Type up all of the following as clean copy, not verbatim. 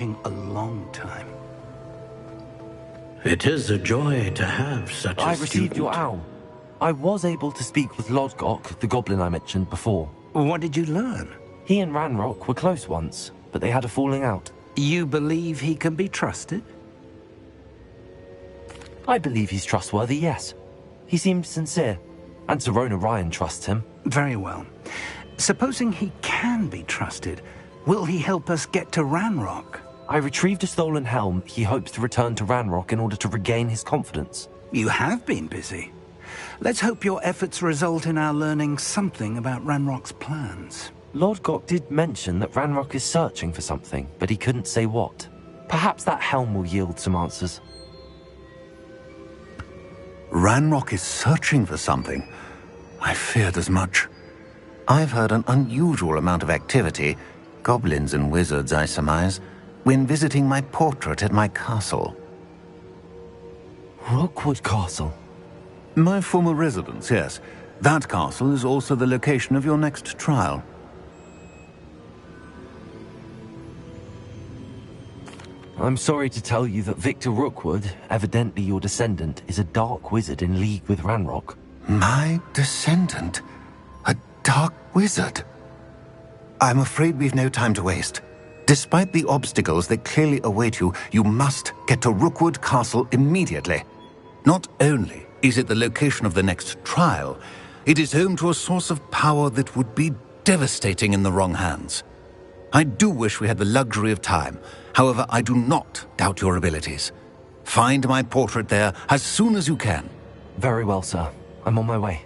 In a long time. It is a joy to have such a I received your student. owl. I was able to speak with Lodgok, the goblin I mentioned before. What did you learn? He and Ranrock were close once, but they had a falling out. You believe he can be trusted? I believe he's trustworthy, yes. He seems sincere, and Serona Ryan trusts him. Very well. Supposing he can be trusted, will he help us get to Ranrock? I retrieved a stolen helm he hopes to return to Ranrock in order to regain his confidence. You have been busy. Let's hope your efforts result in our learning something about Ranrock's plans. Lodgok did mention that Ranrock is searching for something, but he couldn't say what. Perhaps that helm will yield some answers. Ranrock is searching for something. I feared as much. I've heard an unusual amount of activity, goblins and wizards, I surmise, when visiting my portrait at my castle. Rookwood Castle? My former residence, yes. That castle is also the location of your next trial. I'm sorry to tell you that Victor Rookwood, evidently your descendant, is a dark wizard in league with Ranrock. My descendant? A dark wizard? I'm afraid we've no time to waste. Despite the obstacles that clearly await you, you must get to Rookwood Castle immediately. Not only is it the location of the next trial, it is home to a source of power that would be devastating in the wrong hands. I do wish we had the luxury of time. However, I do not doubt your abilities. Find my portrait there as soon as you can. Very well, sir. I'm on my way.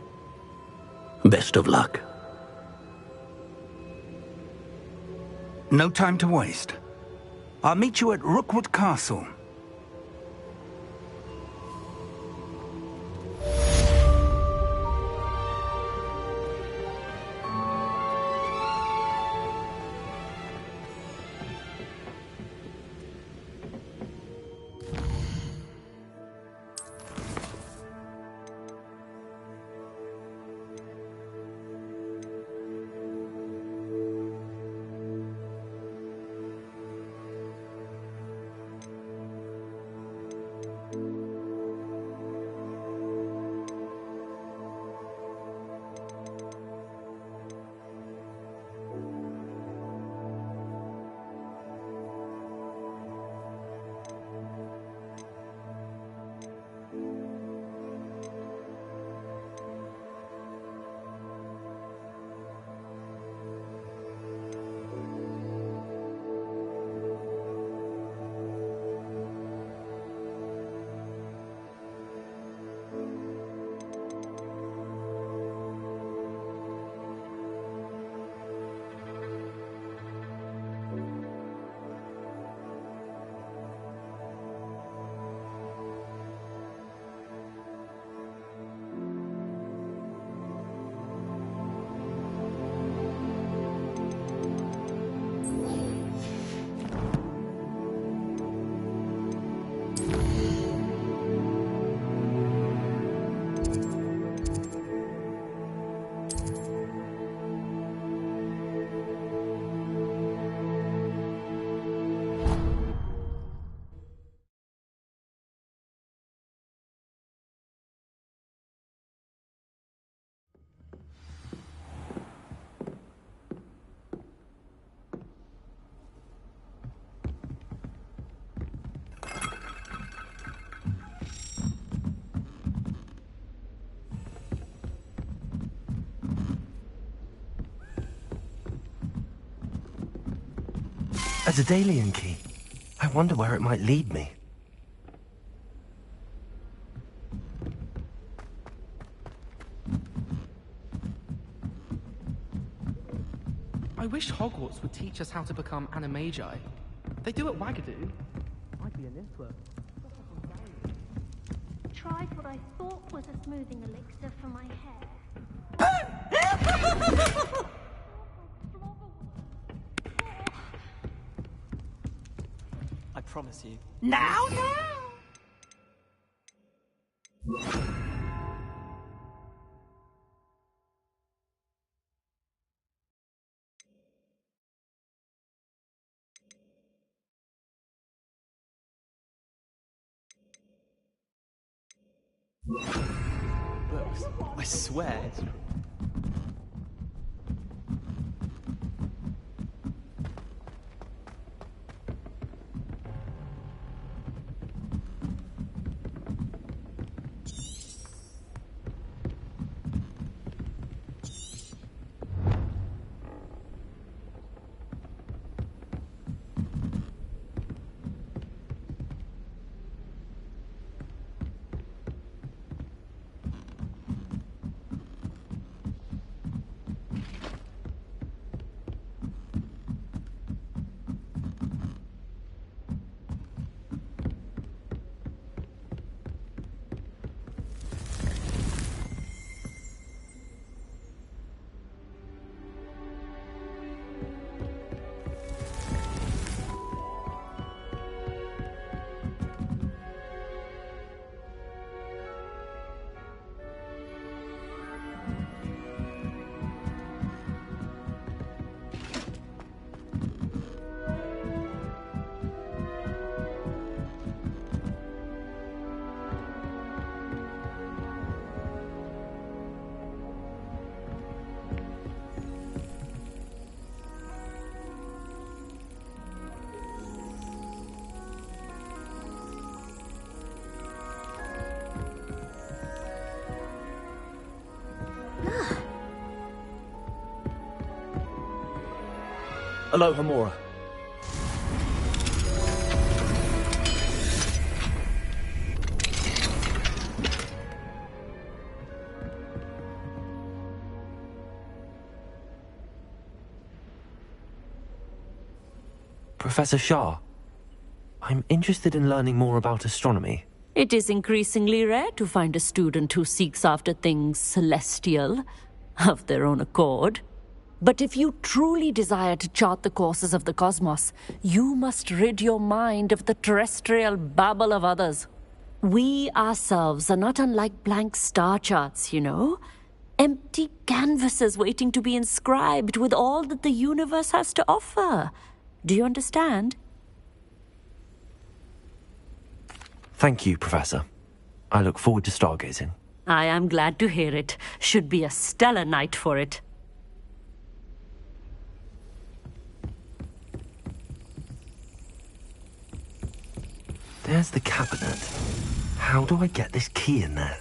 Best of luck. No time to waste. I'll meet you at Rookwood Castle. A Daedalian key. I wonder where it might lead me. I wish Hogwarts would teach us how to become animagi. They do at Wagadoo. I'd be a Nithler. Tried what I thought was a smoothing elixir for my hair. I promise you. Now? But I swear it's... Aloha, Mora. Professor Shah, I'm interested in learning more about astronomy. It is increasingly rare to find a student who seeks after things celestial, of their own accord. But if you truly desire to chart the courses of the cosmos, you must rid your mind of the terrestrial babble of others. We ourselves are not unlike blank star charts, you know. Empty canvases waiting to be inscribed with all that the universe has to offer. Do you understand? Thank you, Professor. I look forward to stargazing. I am glad to hear it. Should be a stellar night for it. There's the cabinet. How do I get this key in there?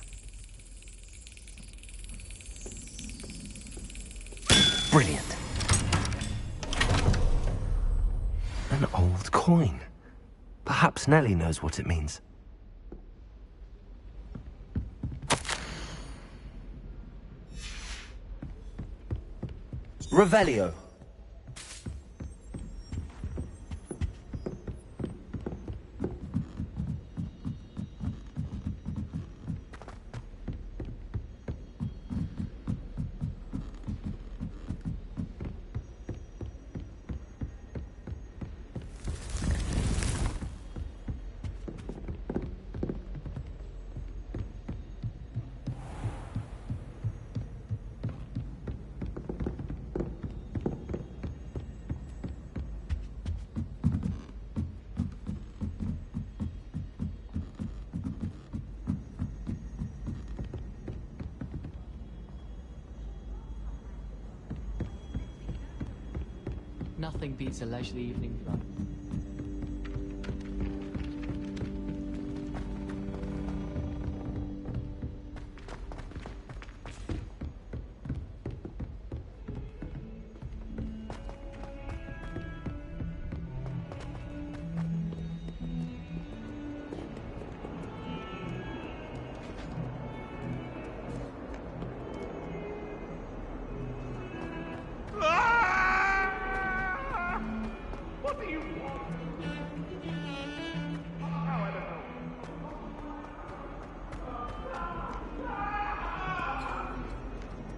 Brilliant. An old coin. Perhaps Nellie knows what it means. Revelio. Nothing beats a leisurely evening club.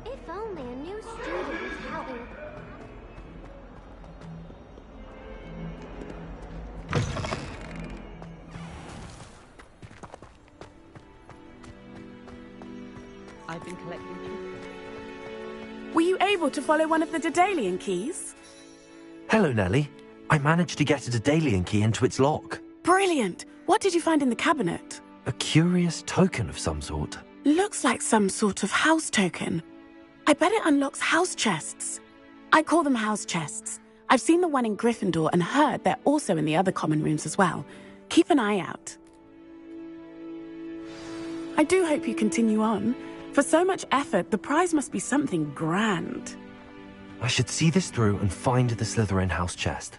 If only a new student was having... I've been collecting keys. Were you able to follow one of the Daedalian keys? Hello, Nellie. I managed to get a Daedalian key into its lock. Brilliant! What did you find in the cabinet? A curious token of some sort. Looks like some sort of house token. I bet it unlocks house chests. I call them house chests. I've seen the one in Gryffindor and heard they're also in the other common rooms as well. Keep an eye out. I do hope you continue on. For so much effort, the prize must be something grand. I should see this through and find the Slytherin house chest.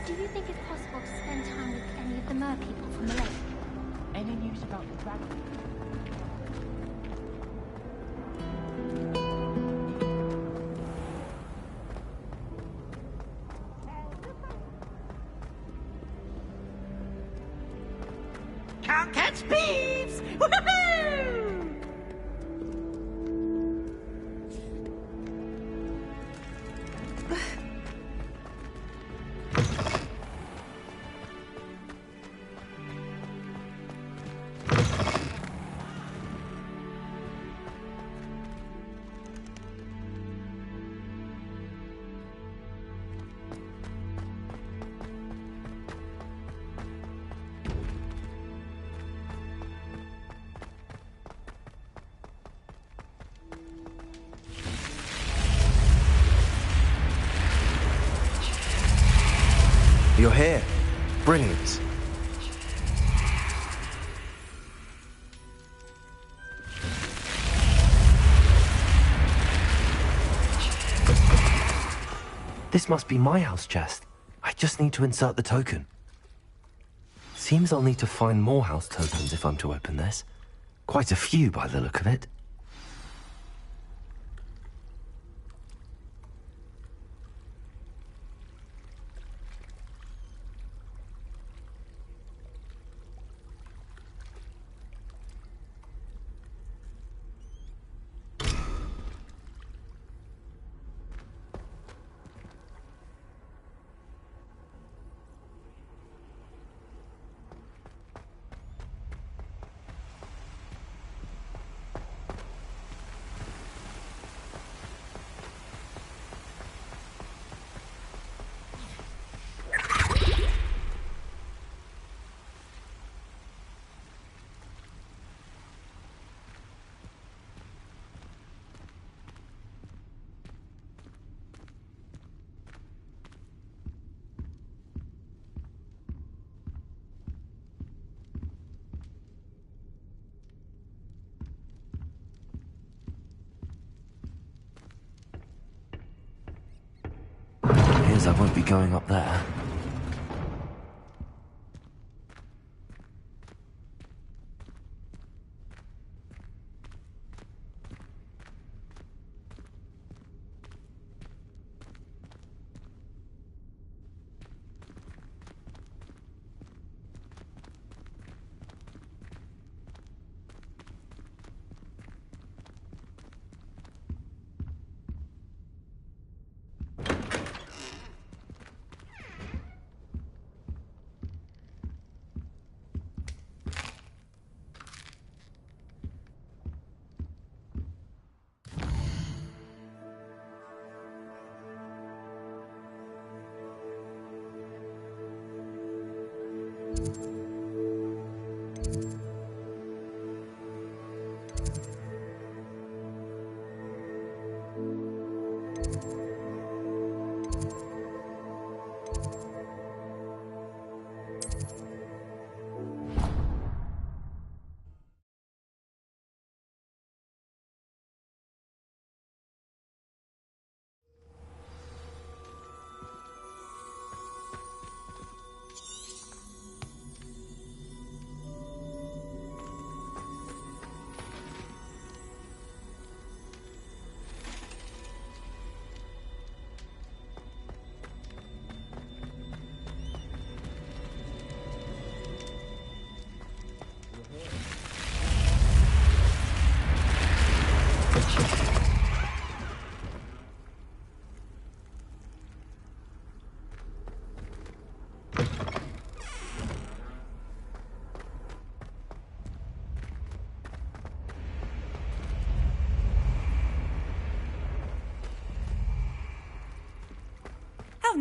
Do you think it's possible to spend time with any of the mer people from the lake? Any news about the dragon? Can't catch thieves! Woohoo! You're here. Brilliant. This must be my house chest. I just need to insert the token. Seems I'll need to find more house tokens if I'm to open this. Quite a few by the look of it. Appears I won't be going up there.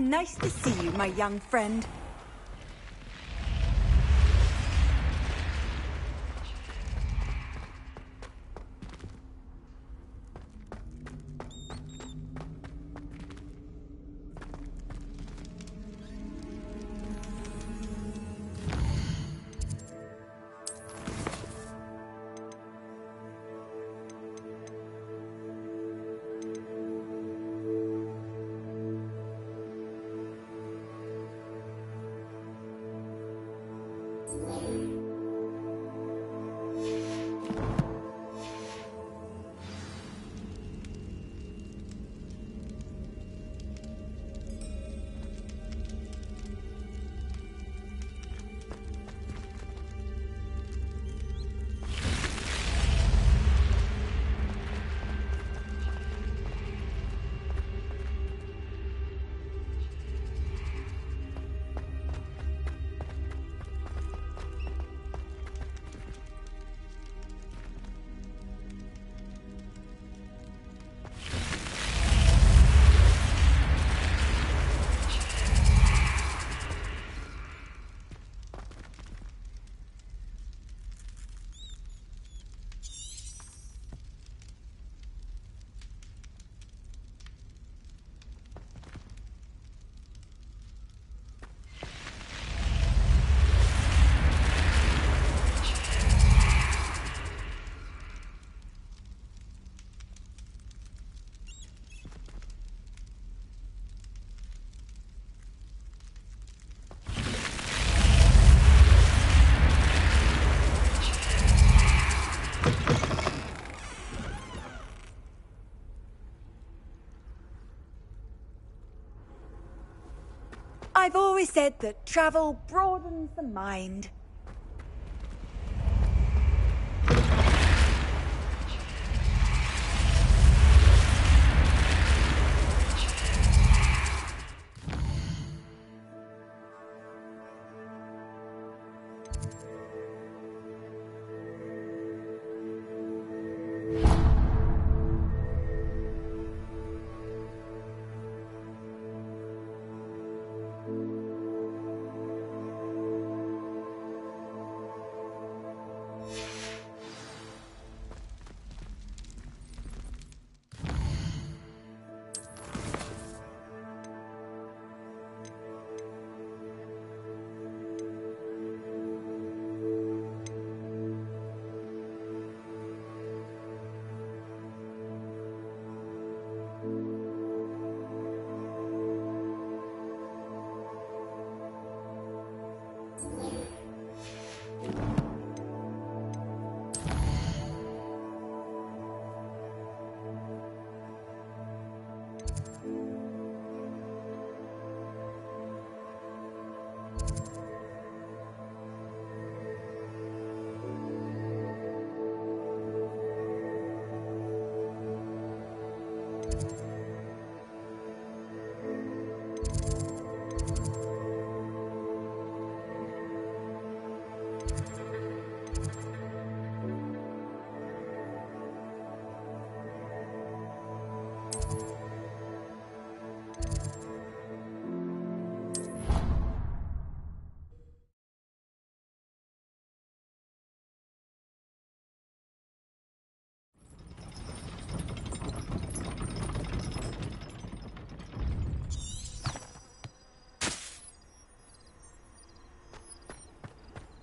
Nice to see you, my young friend. I've always said that travel broadens the mind.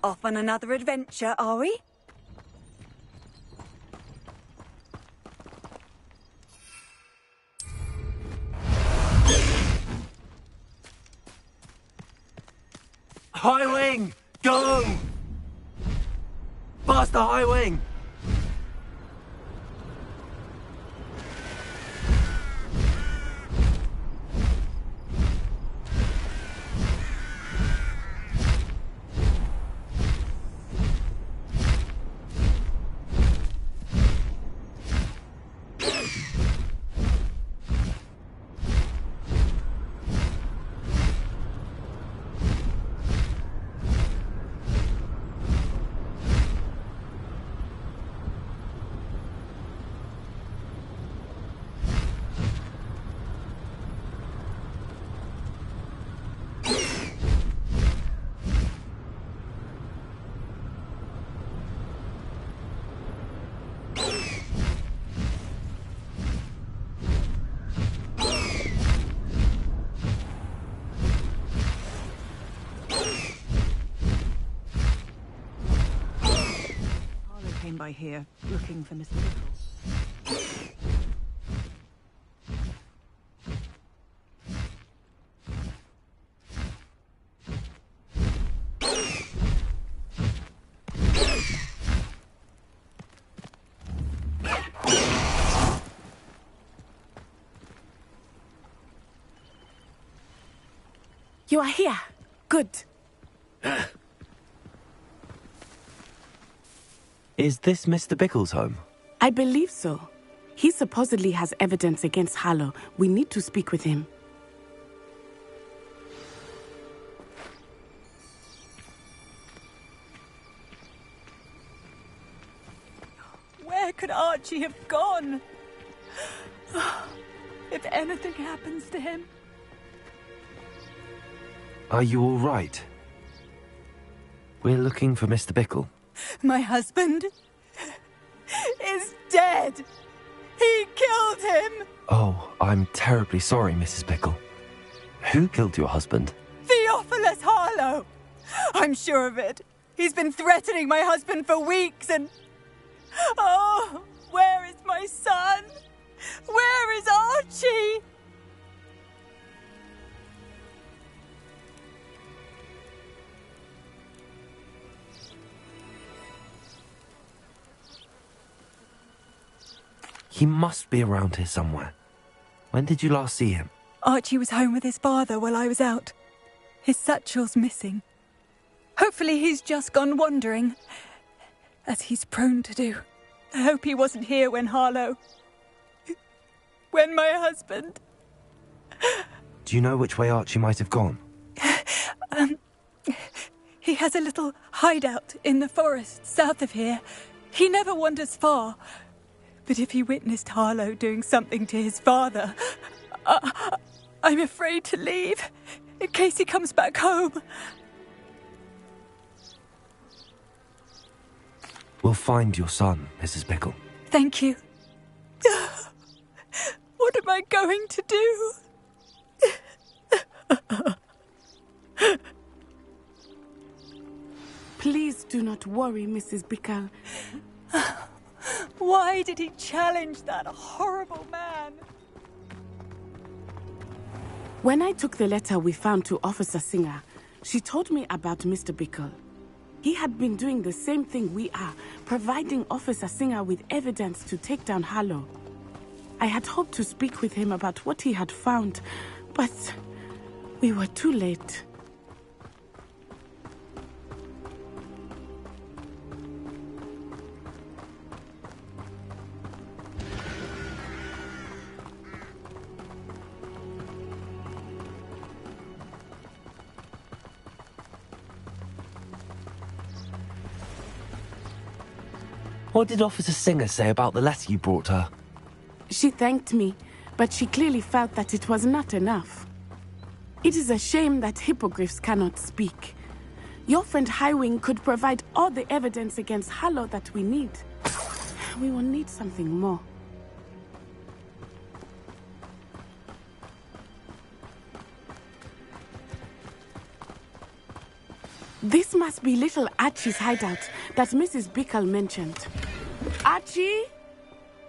Off on another adventure, are we? High wing! Go! Faster, high wing! came by here, looking for Mr. Bickle. You are here. Good. Is this Mr. Bickle's home? I believe so. He supposedly has evidence against Harlow. We need to speak with him. Where could Archie have gone? If anything happens to him. Are you all right? We're looking for Mr. Bickle. My husband is dead. He killed him. Oh, I'm terribly sorry, Mrs. Bickle. Who killed your husband? Theophilus Harlow. I'm sure of it. He's been threatening my husband for weeks and... Oh, where is my son? Where is Archie? He must be around here somewhere. When did you last see him? Archie was home with his father while I was out. His satchel's missing. Hopefully he's just gone wandering, as he's prone to do. I hope he wasn't here when Harlow... when my husband... Do you know which way Archie might have gone? He has a little hideout in the forest south of here. He never wanders far. But if he witnessed Harlow doing something to his father, I'm afraid to leave, in case he comes back home. We'll find your son, Mrs. Bickle. Thank you. What am I going to do? Please do not worry, Mrs. Bickle. Why did he challenge that horrible man? When I took the letter we found to Officer Singer, she told me about Mr. Bickle. He had been doing the same thing we are, providing Officer Singer with evidence to take down Harlow. I had hoped to speak with him about what he had found, but we were too late. What did Officer Singer say about the letter you brought her? She thanked me, but she clearly felt that it was not enough. It is a shame that hippogriffs cannot speak. Your friend Highwing could provide all the evidence against Harlow that we need. We will need something more. This must be little Archie's hideout that Mrs. Bickle mentioned. Archie?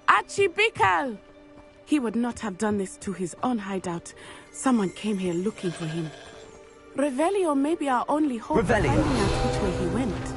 Archie Bickle! He would not have done this to his own hideout. Someone came here looking for him. Revelio may be our only hope of finding out which way he went.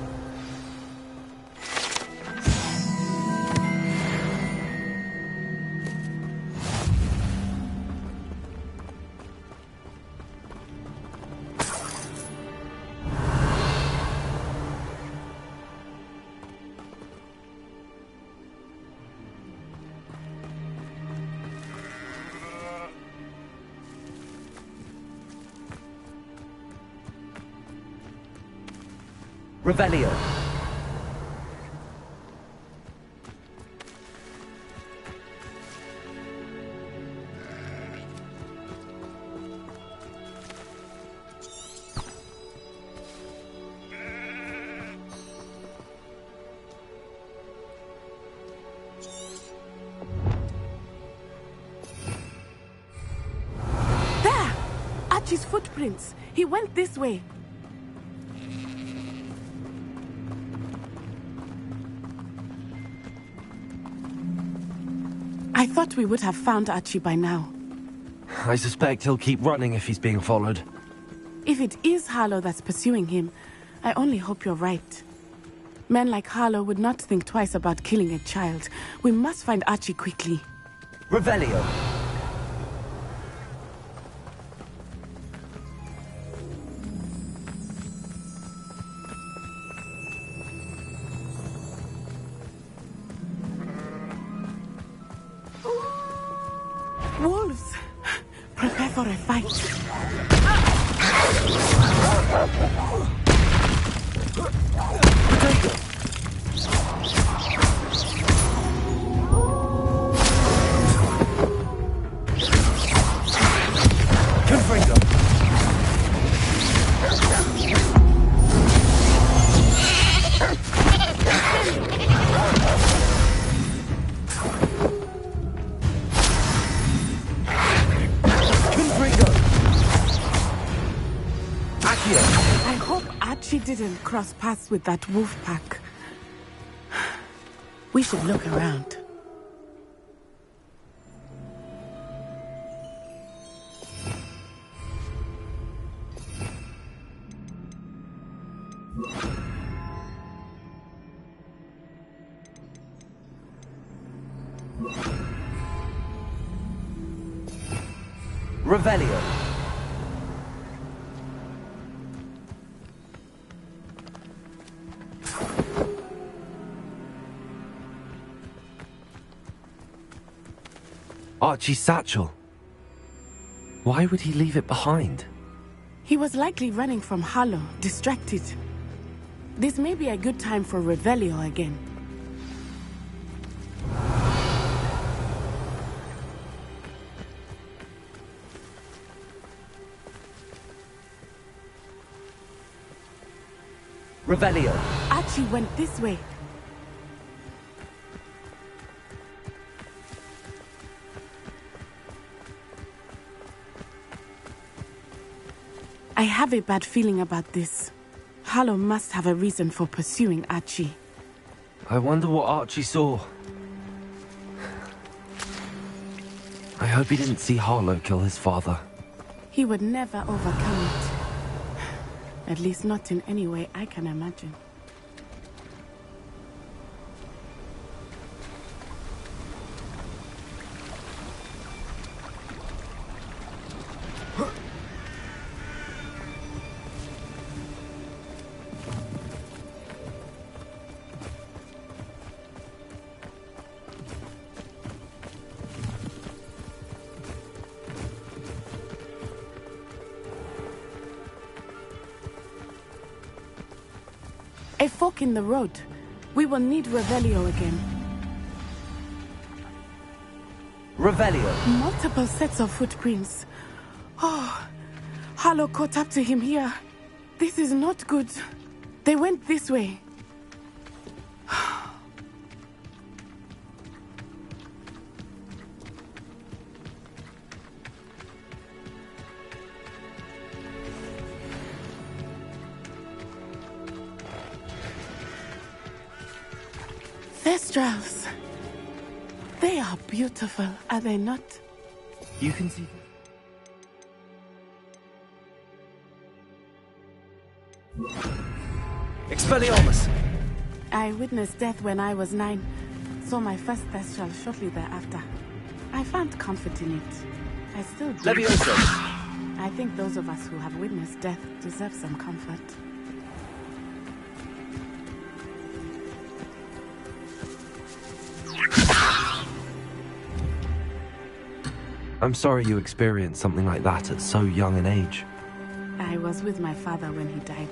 Revelio. There! Archie's footprints. He went this way. I thought we would have found Archie by now. I suspect he'll keep running if he's being followed. If it is Harlow that's pursuing him, I only hope you're right. Men like Harlow would not think twice about killing a child. We must find Archie quickly. Revelio! Wolves! Prepare for a fight. I hope Archie didn't cross paths with that wolf pack. We should look around. Revelio! Archie's satchel. Why would he leave it behind? He was likely running from Harlow, distracted. This may be a good time for Revelio again. Revelio! Archie went this way. I have a bad feeling about this. Harlow must have a reason for pursuing Archie. I wonder what Archie saw. I hope he didn't see Harlow kill his father. He would never overcome it. At least not in any way I can imagine. A fork in the road. We will need Revelio again. Revelio! Multiple sets of footprints. Oh, Harlow caught up to him here. This is not good. They went this way. Thestrals. They are beautiful, are they not? You can see... Expelliarmus! I witnessed death when I was 9. Saw my first Thestral shortly thereafter. I found comfort in it. I still do. Levioso! I think those of us who have witnessed death deserve some comfort. I'm sorry you experienced something like that at so young an age. I was with my father when he died.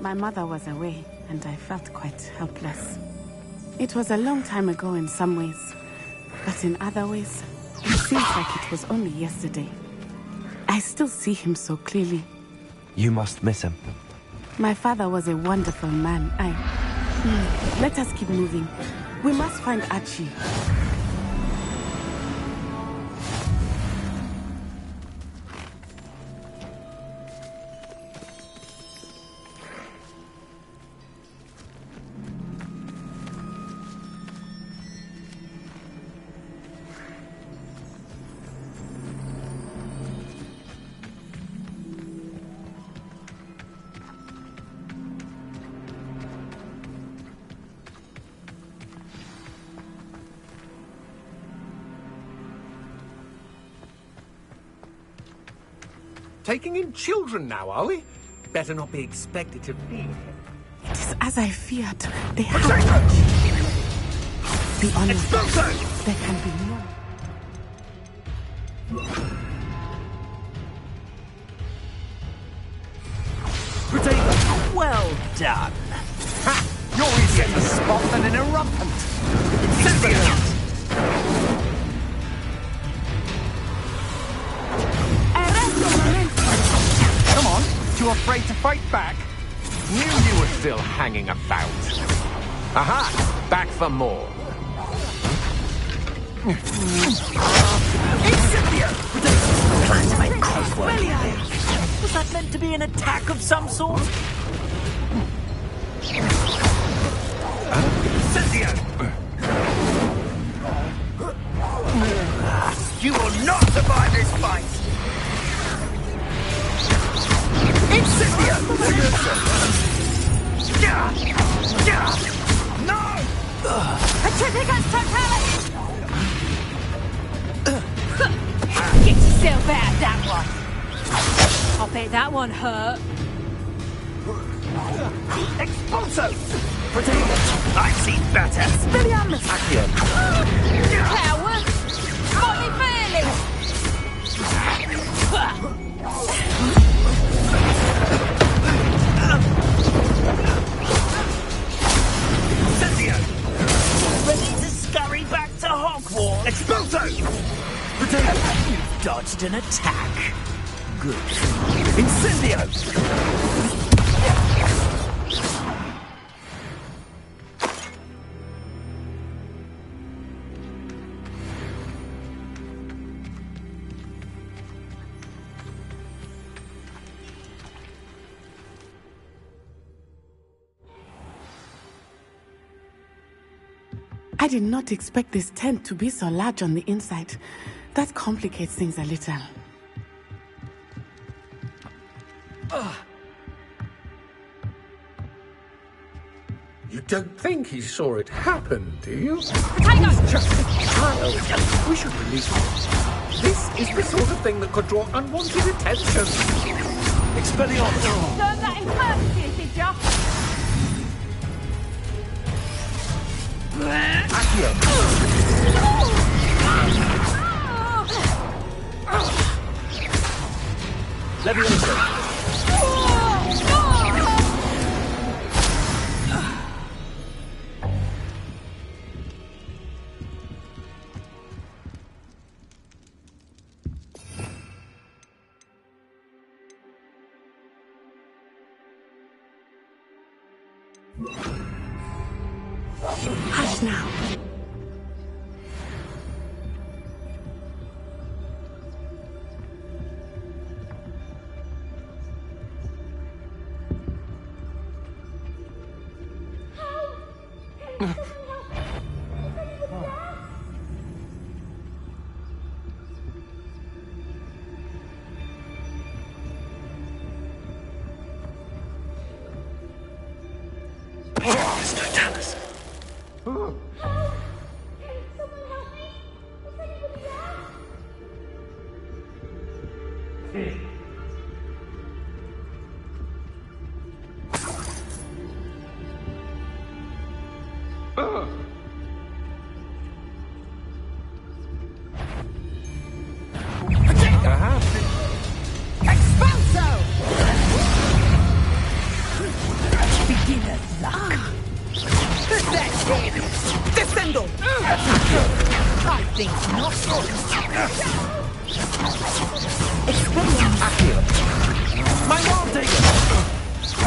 My mother was away, and I felt quite helpless. It was a long time ago in some ways, but in other ways, it seems like it was only yesterday. I still see him so clearly. You must miss him. My father was a wonderful man. Let us keep moving. We must find Archie. taking in children now, are we? Better not be expected to feed. It is as I feared. They have the honor. There can be no. Potato! Well done. Ha! You're easier to spot than an eruptant. Come on, too afraid to fight back? Knew you were still hanging about. Aha! Back for more. Was that meant to be an attack of some sort? You will not survive this fight! Incendio! No! Atripicus totality! Get yourself out that one! I'll bet that one hurt. Expulso! Potato! I've seen better! Expelliarmus! Coward! Molly Fairley! Ready to scurry back to Hogwarts! Expulso! Potato! You've dodged an attack. Good. Incendio! I did not expect this tent to be so large on the inside. That complicates things a little. You don't think he saw it happen, do you? Potato! He's just a child. We should release him. This is the sort of thing that could draw unwanted attention. Expelliarmus! Learn that in first year, did ya? Hush now.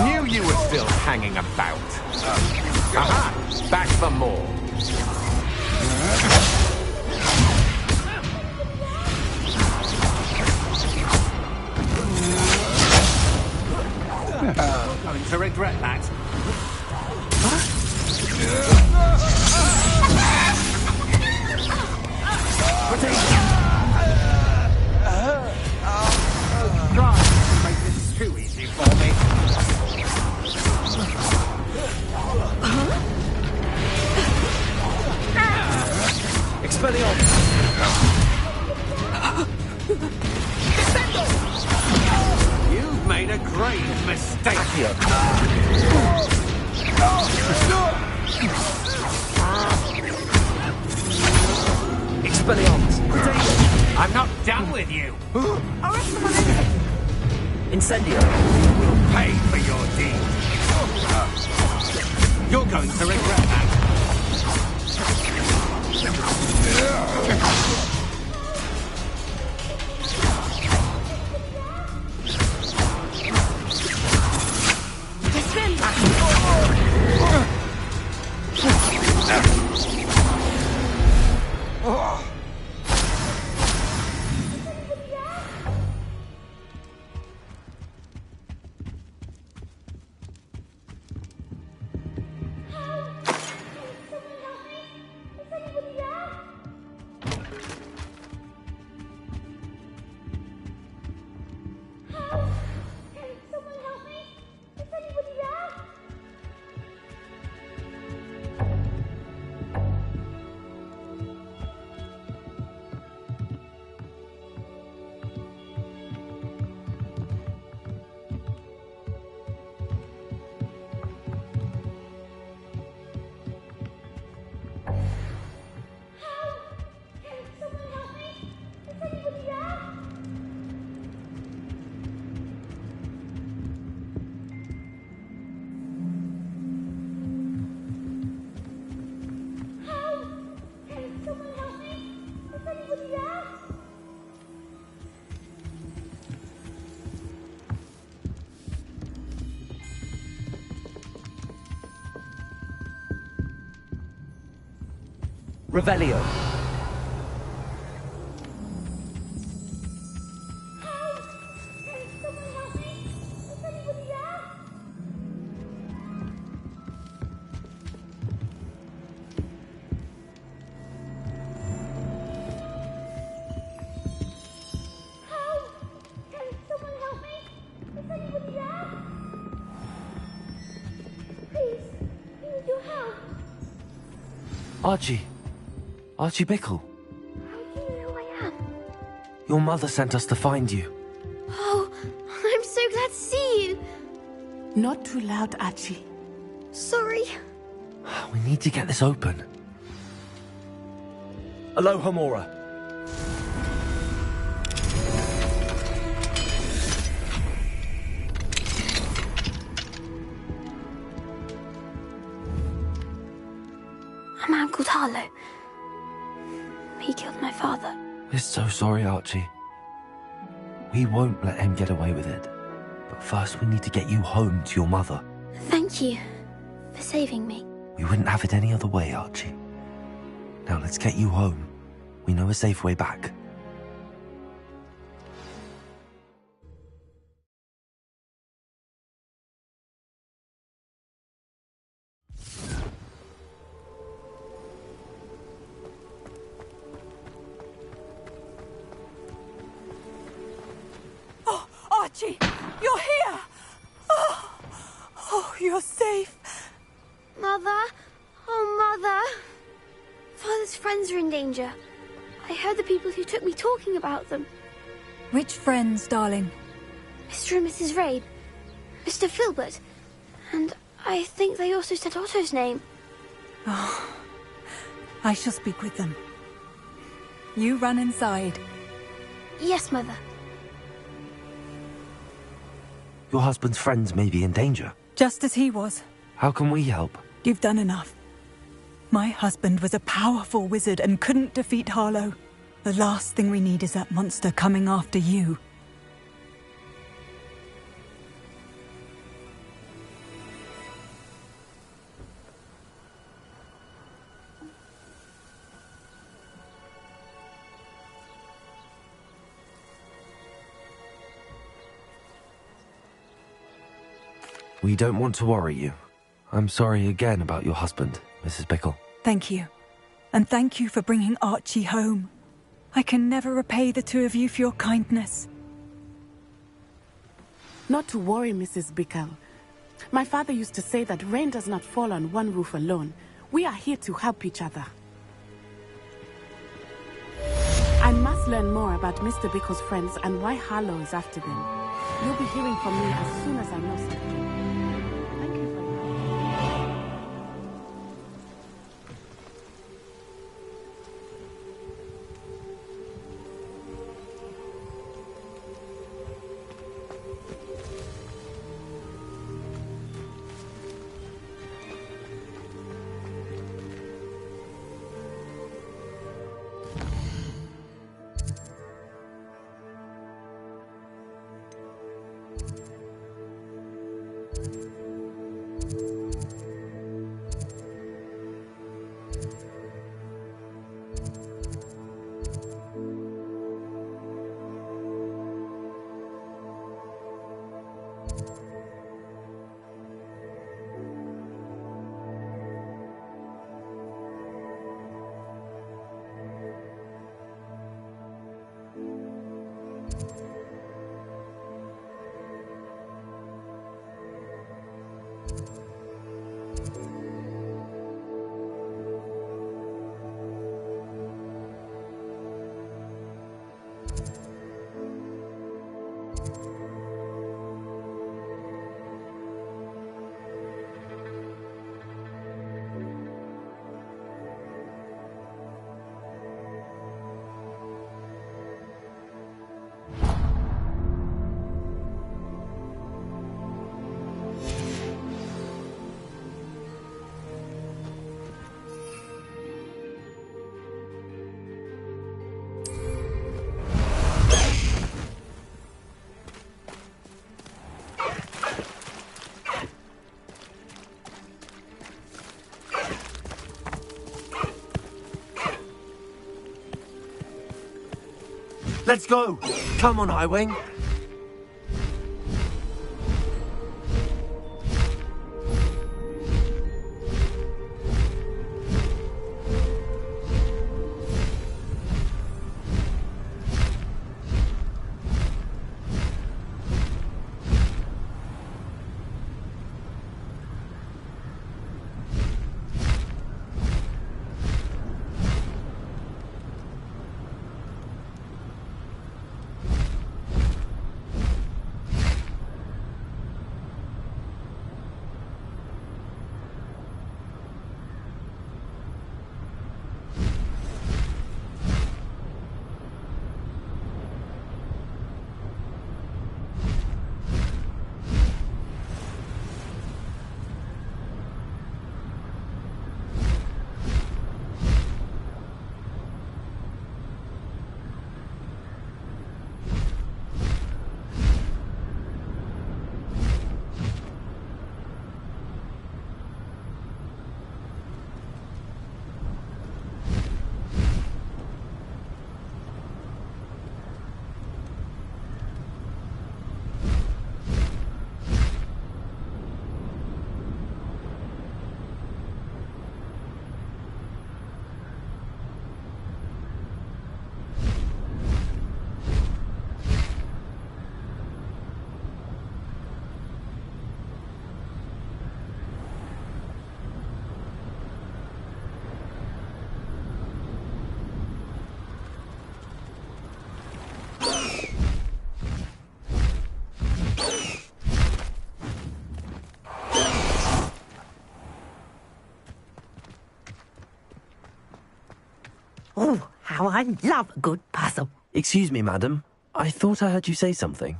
Knew you were still hanging about. Aha! Back for more. Going to regret that. God, make this too easy for me. Expelliarmus! grave mistake. Expelliarmus! I'm not done with you. Incendio! You'll pay for your deed. You're going to regret that. Revelio. Archie Bickle. How do you know who I am? Your mother sent us to find you. Oh, I'm so glad to see you. Not too loud, Archie. Sorry. We need to get this open. Aloha Mora. A man called Harlow. He killed my father. We're so sorry, Archie. We won't let him get away with it. But first we need to get you home to your mother. Thank you for saving me. We wouldn't have it any other way, Archie. Now let's get you home. We know a safe way back. Archie, you're here! Oh, you're safe. Mother? Oh, Mother. Father's friends are in danger. I heard the people who took me talking about them. Which friends, darling? Mr. and Mrs. Rabe. Mr. Filbert. And I think they also said Otto's name. Oh, I shall speak with them. You run inside. Yes, Mother. Your husband's friends may be in danger. Just as he was. How can we help? You've done enough. My husband was a powerful wizard and couldn't defeat Harlow. The last thing we need is that monster coming after you. We don't want to worry you. I'm sorry again about your husband, Mrs. Bickle. Thank you. And thank you for bringing Archie home. I can never repay the two of you for your kindness. Not to worry, Mrs. Bickle. My father used to say that rain does not fall on one roof alone. We are here to help each other. I must learn more about Mr. Bickle's friends and why Harlow is after them. You'll be hearing from me as soon as I know something. Thank you for your help. Let's go! Come on, Highwing. Oh, how I love a good puzzle. Excuse me, madam. I thought I heard you say something.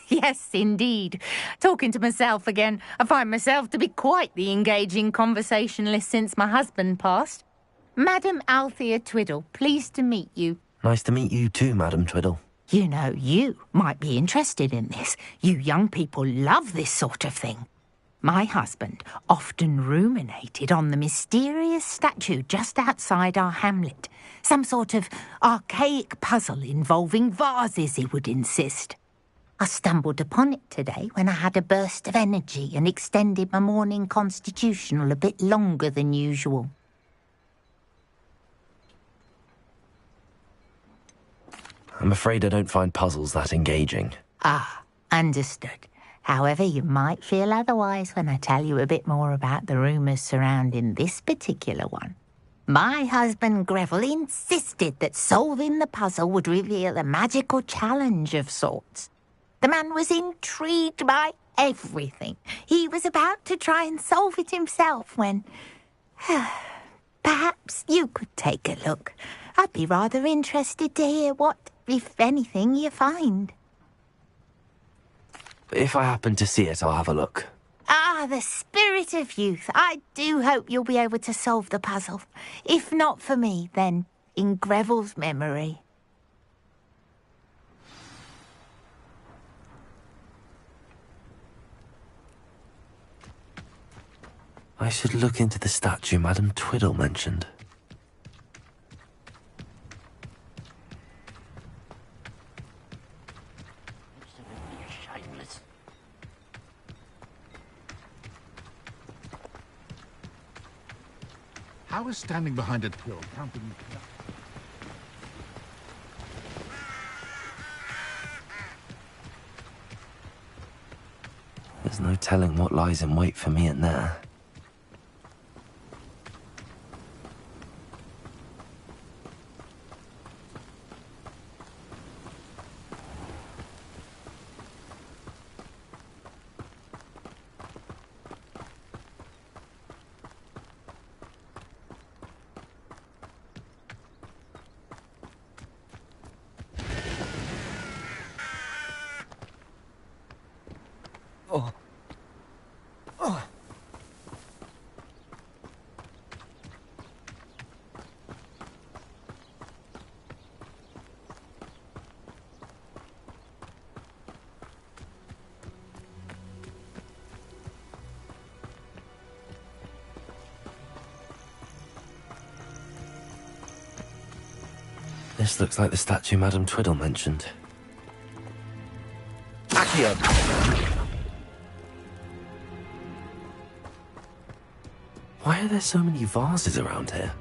Yes, indeed. Talking to myself again. I find myself to be quite the engaging conversationalist since my husband passed. Madam Althea Twiddle, pleased to meet you. Nice to meet you too, Madam Twiddle. You know, you might be interested in this. You young people love this sort of thing. My husband often ruminated on the mysterious statue just outside our hamlet. Some sort of archaic puzzle involving vases, he would insist. I stumbled upon it today when I had a burst of energy and extended my morning constitutional a bit longer than usual. I'm afraid I don't find puzzles that engaging. Ah, understood. However, you might feel otherwise when I tell you a bit more about the rumours surrounding this particular one. My husband Greville insisted that solving the puzzle would reveal a magical challenge of sorts. The man was intrigued by everything. He was about to try and solve it himself when... Perhaps you could take a look. I'd be rather interested to hear what, if anything, you find. If I happen to see it, I'll have a look. Ah, the spirit of youth. I do hope you'll be able to solve the puzzle. If not for me, then in Greville's memory. I should look into the statue Madame Twiddle mentioned. Shameless. How is standing behind a till counting? There's no telling what lies in wait for me in there. This looks like the statue Madame Twiddle mentioned. Accio! Why are there so many vases around here?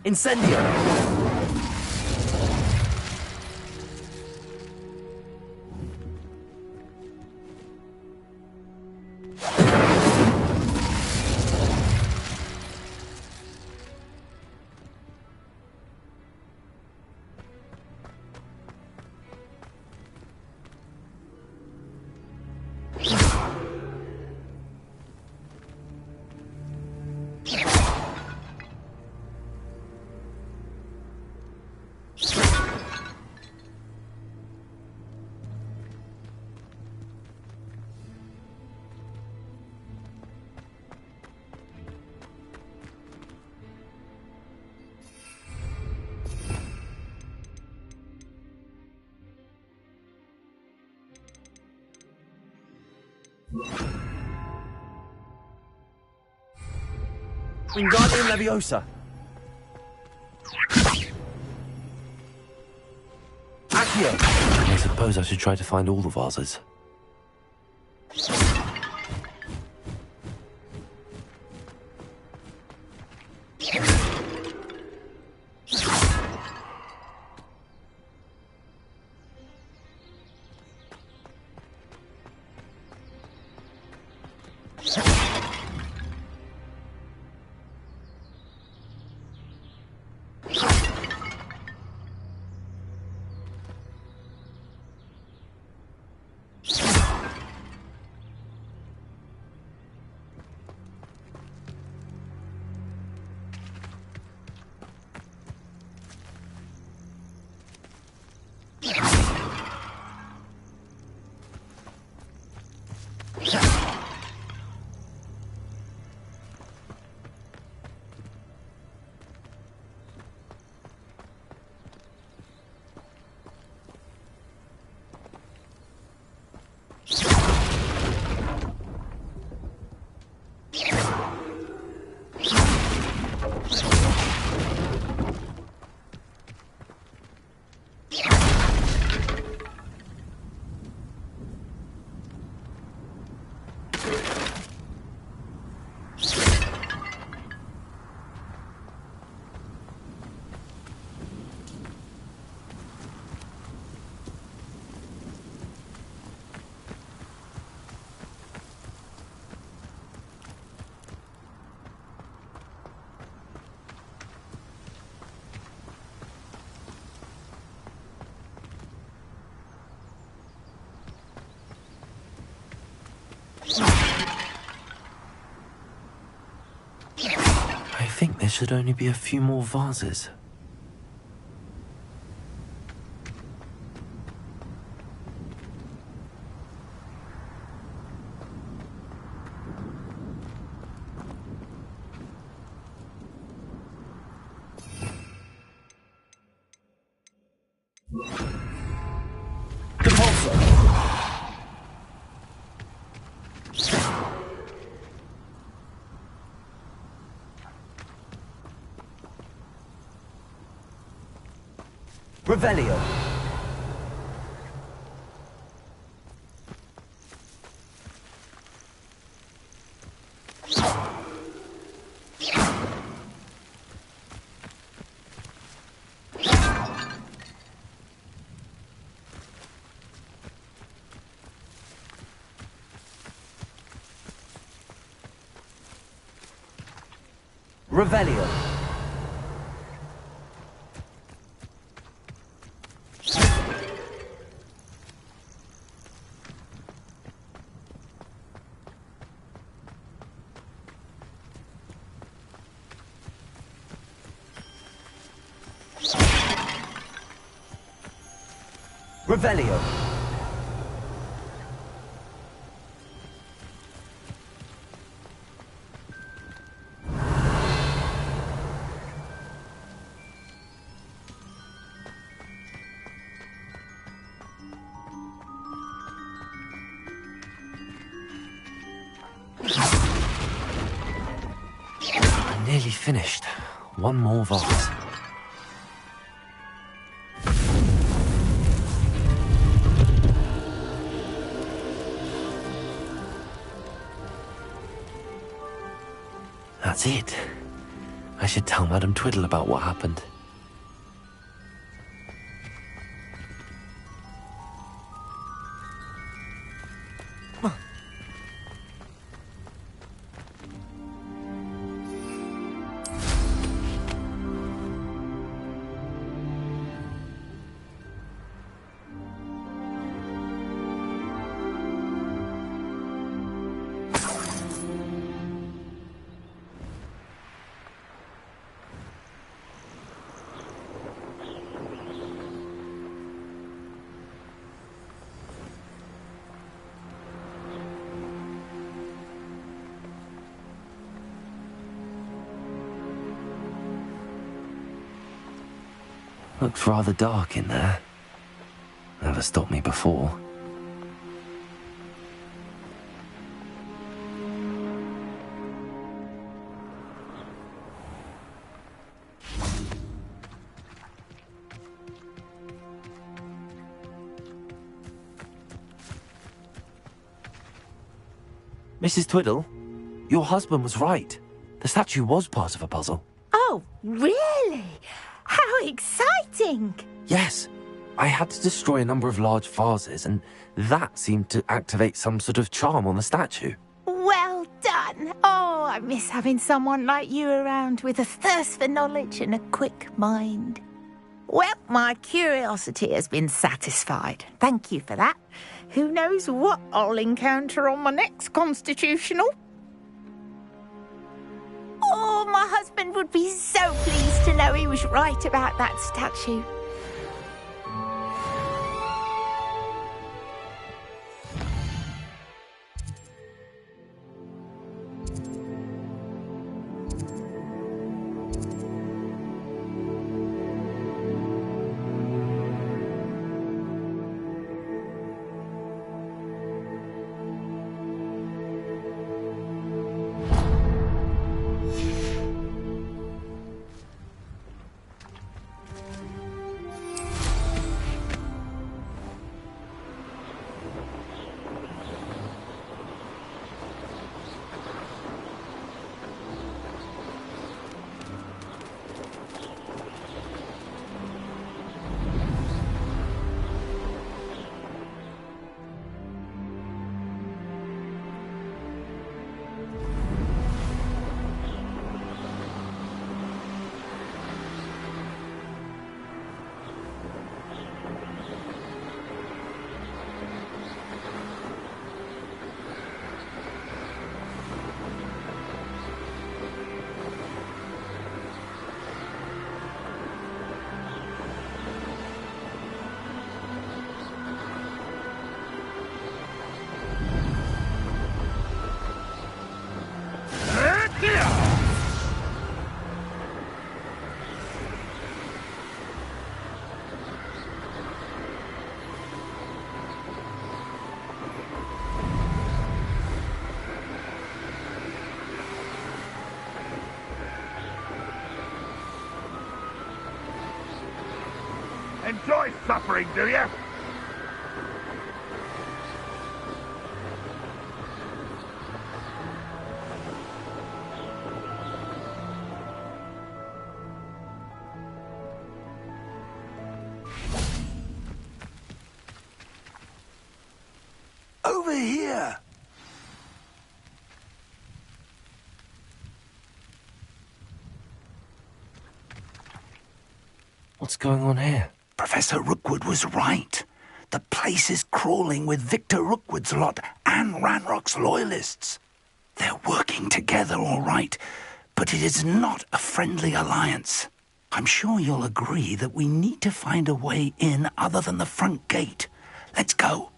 Incendio! Wingardium Leviosa! Accio! I suppose I should try to find all the vases. should only be a few more vases. Revelio. Revelio. Revelio. I'm nearly finished. One more vase. That's it. I should tell Madame Twiddle about what happened. Looks rather dark in there. Never stopped me before. Mrs. Twiddle, your husband was right. The statue was part of a puzzle. Oh, really? How exciting! Yes. I had to destroy a number of large vases, and that seemed to activate some sort of charm on the statue. Well done! Oh, I miss having someone like you around with a thirst for knowledge and a quick mind. Well, my curiosity has been satisfied. Thank you for that. Who knows what I'll encounter on my next constitutional? Oh, my husband would be so pleased to know he was right about that statue. Enjoy suffering, do you? Over here! What's going on here? Professor Rookwood was right. The place is crawling with Victor Rookwood's lot and Ranrock's loyalists. They're working together, all right, but it is not a friendly alliance. I'm sure you'll agree that we need to find a way in other than the front gate. Let's go.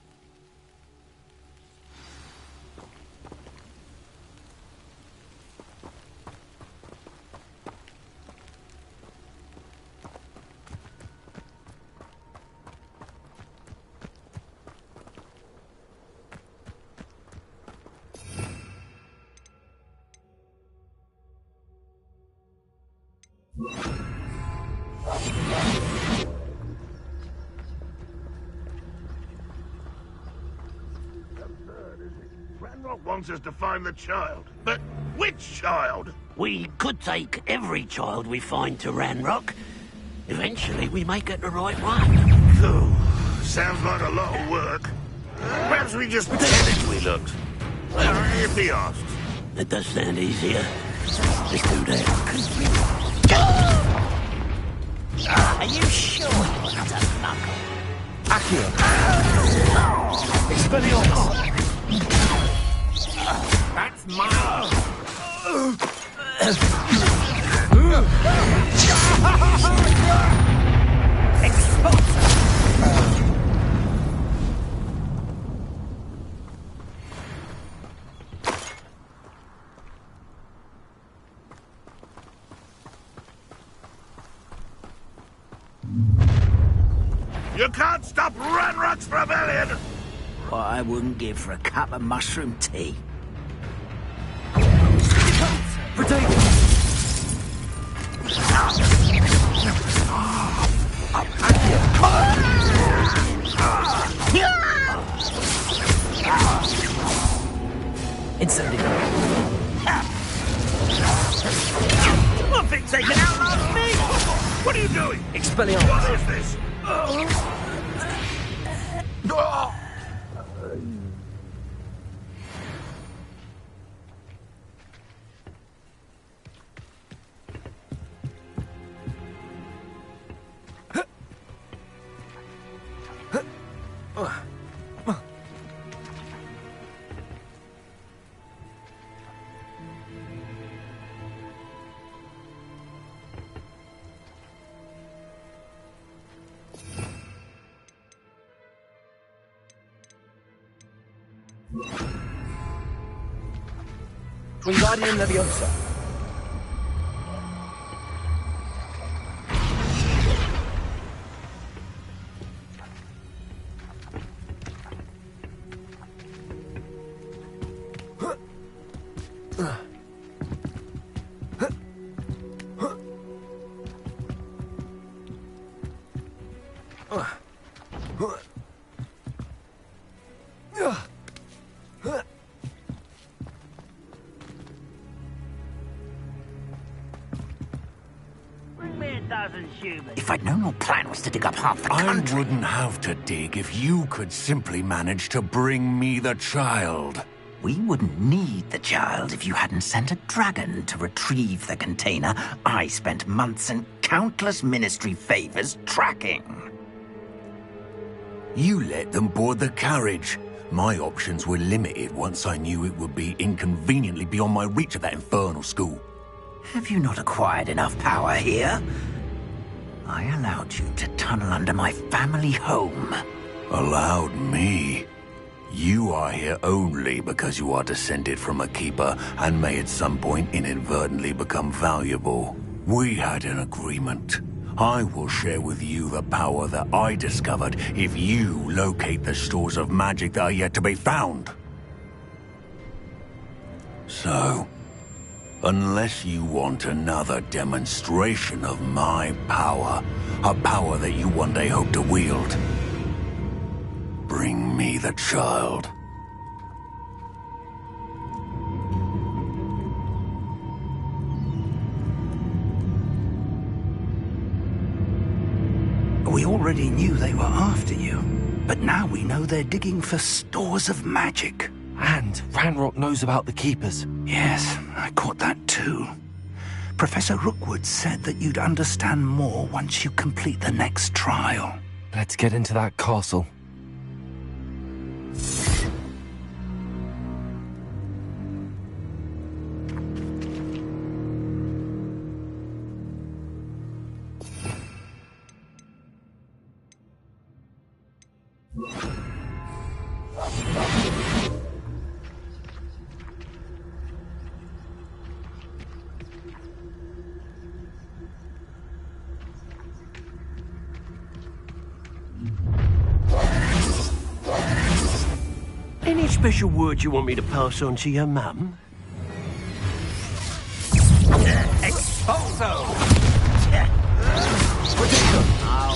Ranrock wants us to find the child. But which child? We could take every child we find to Ranrock. Eventually, we may get the right one. Cool. Sounds like a lot of work. Perhaps we just pretended we looked. If he asks. That does sound easier. Let's do that. Are you sure you want to knuckle? Accio! Expelliarmus! That's mine! You can't stop Ranrock's rebellion! What I wouldn't give for a cup of mushroom tea. Incendiary. I think they can outlast me! What are you doing? Expelliarmus. What is this? Wingardium Leviosa. If I'd known your plan was to dig up half the country... I wouldn't have to dig if you could simply manage to bring me the child. We wouldn't need the child if you hadn't sent a dragon to retrieve the container I spent months and countless ministry favors tracking. You let them board the carriage. My options were limited once I knew it would be inconveniently beyond my reach of that infernal school. Have you not acquired enough power here? I allowed you to tunnel under my family home. Allowed me? You are here only because you are descended from a keeper and may at some point inadvertently become valuable. We had an agreement. I will share with you the power that I discovered if you locate the stores of magic that are yet to be found. So, Unless you want another demonstration of my power, a power that you one day hope to wield. Bring me the child. We already knew they were after you, but now we know they're digging for stores of magic. And Ranrock knows about the Keepers. Yes, I caught that too. Professor Rookwood said that you'd understand more once you complete the next trial. Let's get into that castle. Any special word you want me to pass on to your mum? Expulso!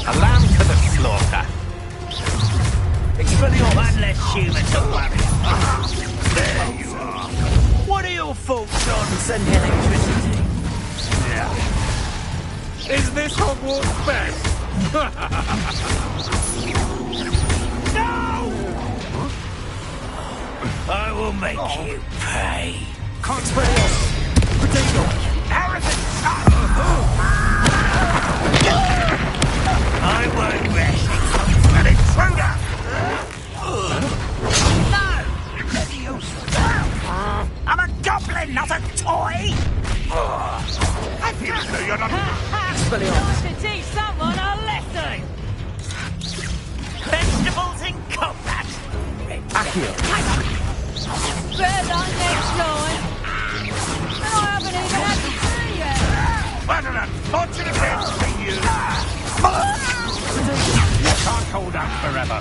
A lamb to the slaughter. One less human to worry. There you are. What are your thoughts on sending electricity? Yeah. Is this Hogwarts best? No! I will make you pay. Can't spread it off. Potato. Arrogant son! I won't rest. An intruder! No! I'm a goblin, not a toy! You're not... Time to teach someone a lesson! Vegetables in combat! Accio. Better than next time! And I haven't even had to see yet! What an unfortunate event for you! You can't hold out forever.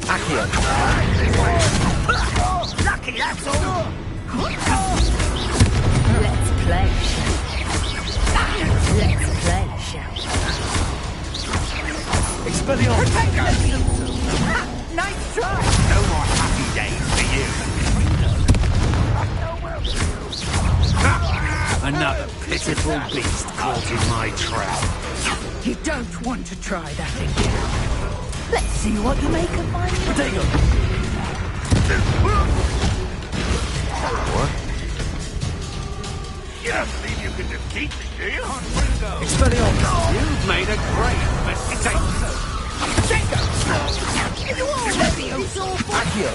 Accio. Lucky, that's all! Let's play, Let's play, shall we? Expelliarmus! Nice try! No more happy days for you. Another pitiful beast caught in my trap. You don't want to try that again. Let's see what you make of my Potato. What? You don't believe you can defeat me, do you? Expelliarmus! You've made a great mistake. You already absorbed Accio.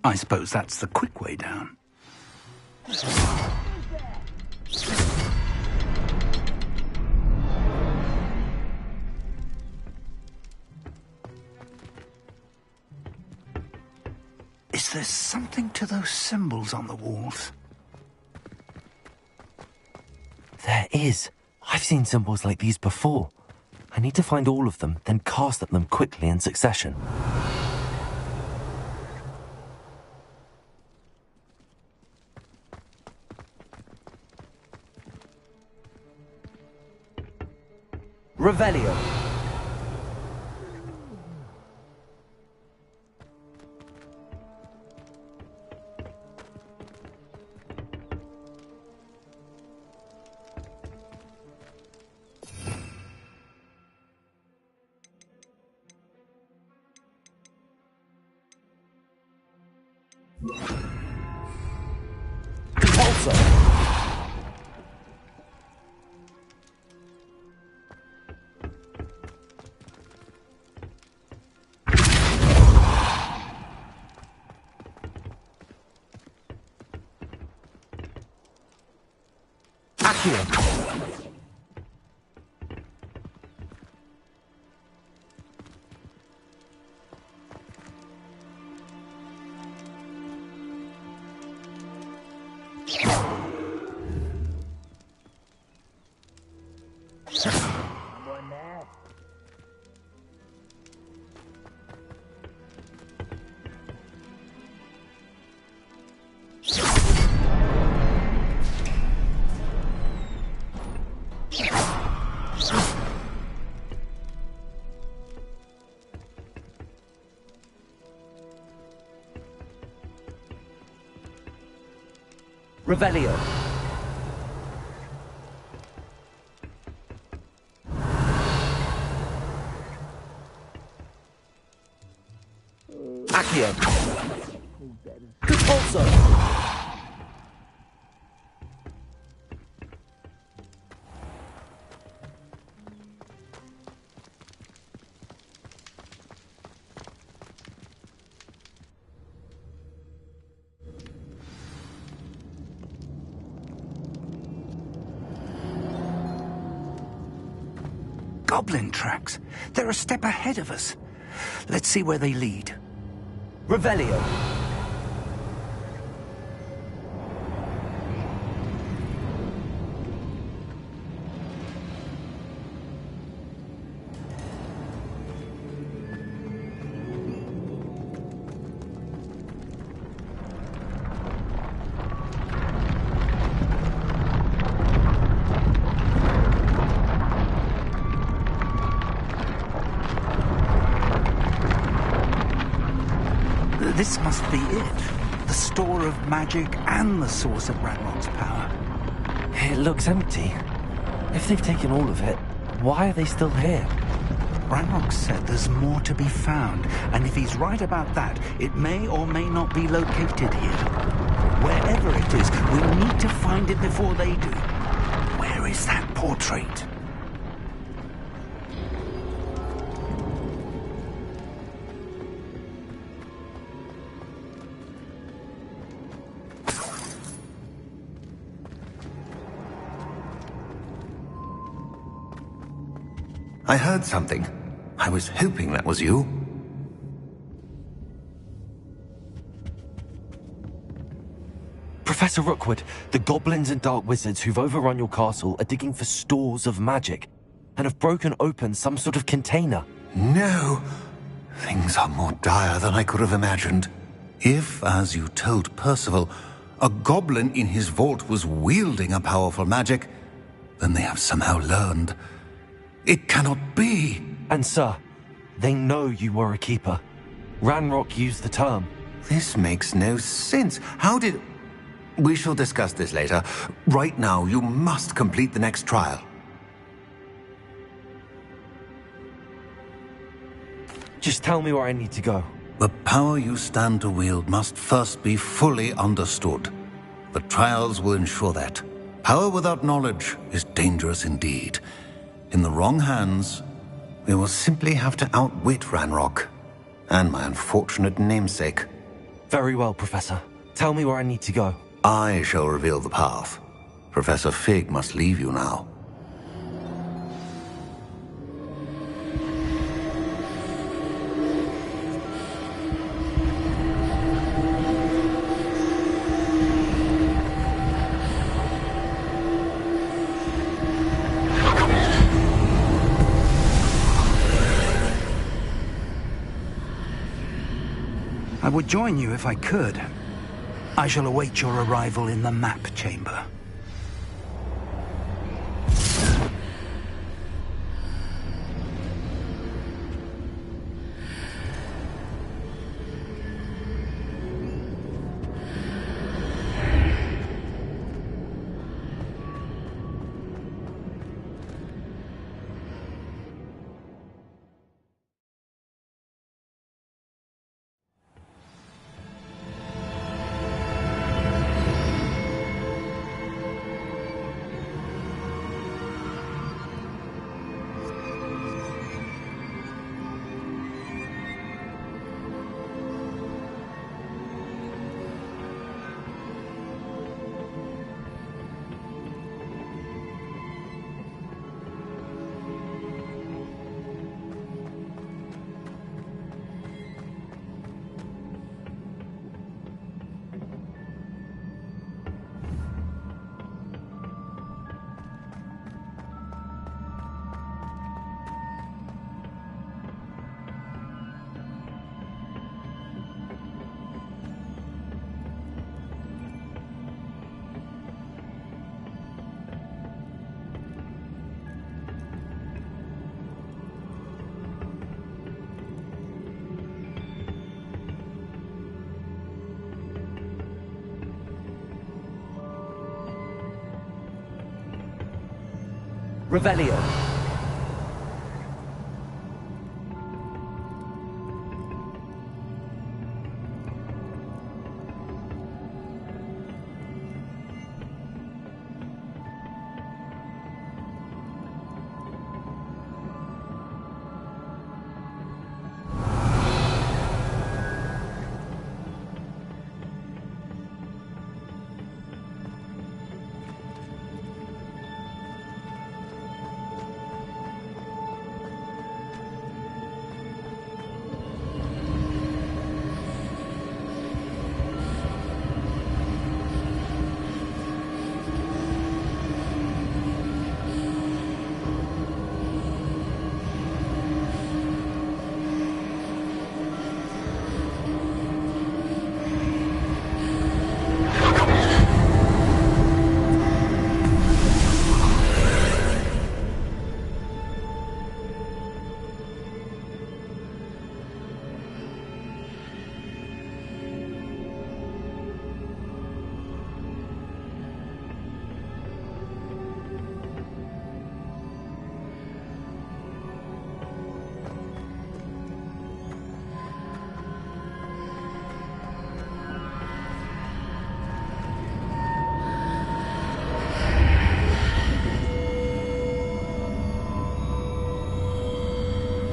I suppose that's the quick way down. Is there something to those symbols on the walls? There is. I've seen symbols like these before. I need to find all of them, then cast at them quickly in succession. Revelio. Revelio. Accio. Repulso. Goblin tracks. They're a step ahead of us. Let's see where they lead. Revelio. This must be it. The store of magic and the source of Ranrock's power. It looks empty. If they've taken all of it, why are they still here? Ranrock said there's more to be found, and if he's right about that, it may or may not be located here. Wherever it is, we need to find it before they do. Where is that portrait? I heard something. I was hoping that was you. Professor Rookwood, the goblins and dark wizards who've overrun your castle are digging for stores of magic and have broken open some sort of container. No! Things are more dire than I could have imagined. If, as you told Percival, a goblin in his vault was wielding a powerful magic, then they have somehow learned. It cannot be! And sir, they know you were a keeper. Ranrock used the term. This makes no sense. How did... We shall discuss this later. Right now, you must complete the next trial. Just tell me where I need to go. The power you stand to wield must first be fully understood. The trials will ensure that. Power without knowledge is dangerous indeed. In the wrong hands, we will simply have to outwit Ranrock and my unfortunate namesake. Very well, Professor. Tell me where I need to go. I shall reveal the path. Professor Fig must leave you now. I would join you if I could. I shall await your arrival in the map chamber. Revelio.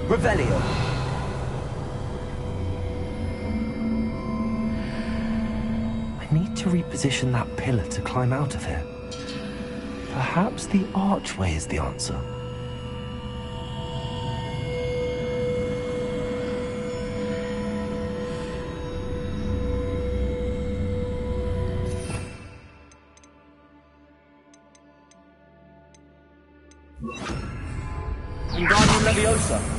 Revelio. I need to reposition that pillar to climb out of here. Perhaps the archway is the answer. Wingardium Leviosa.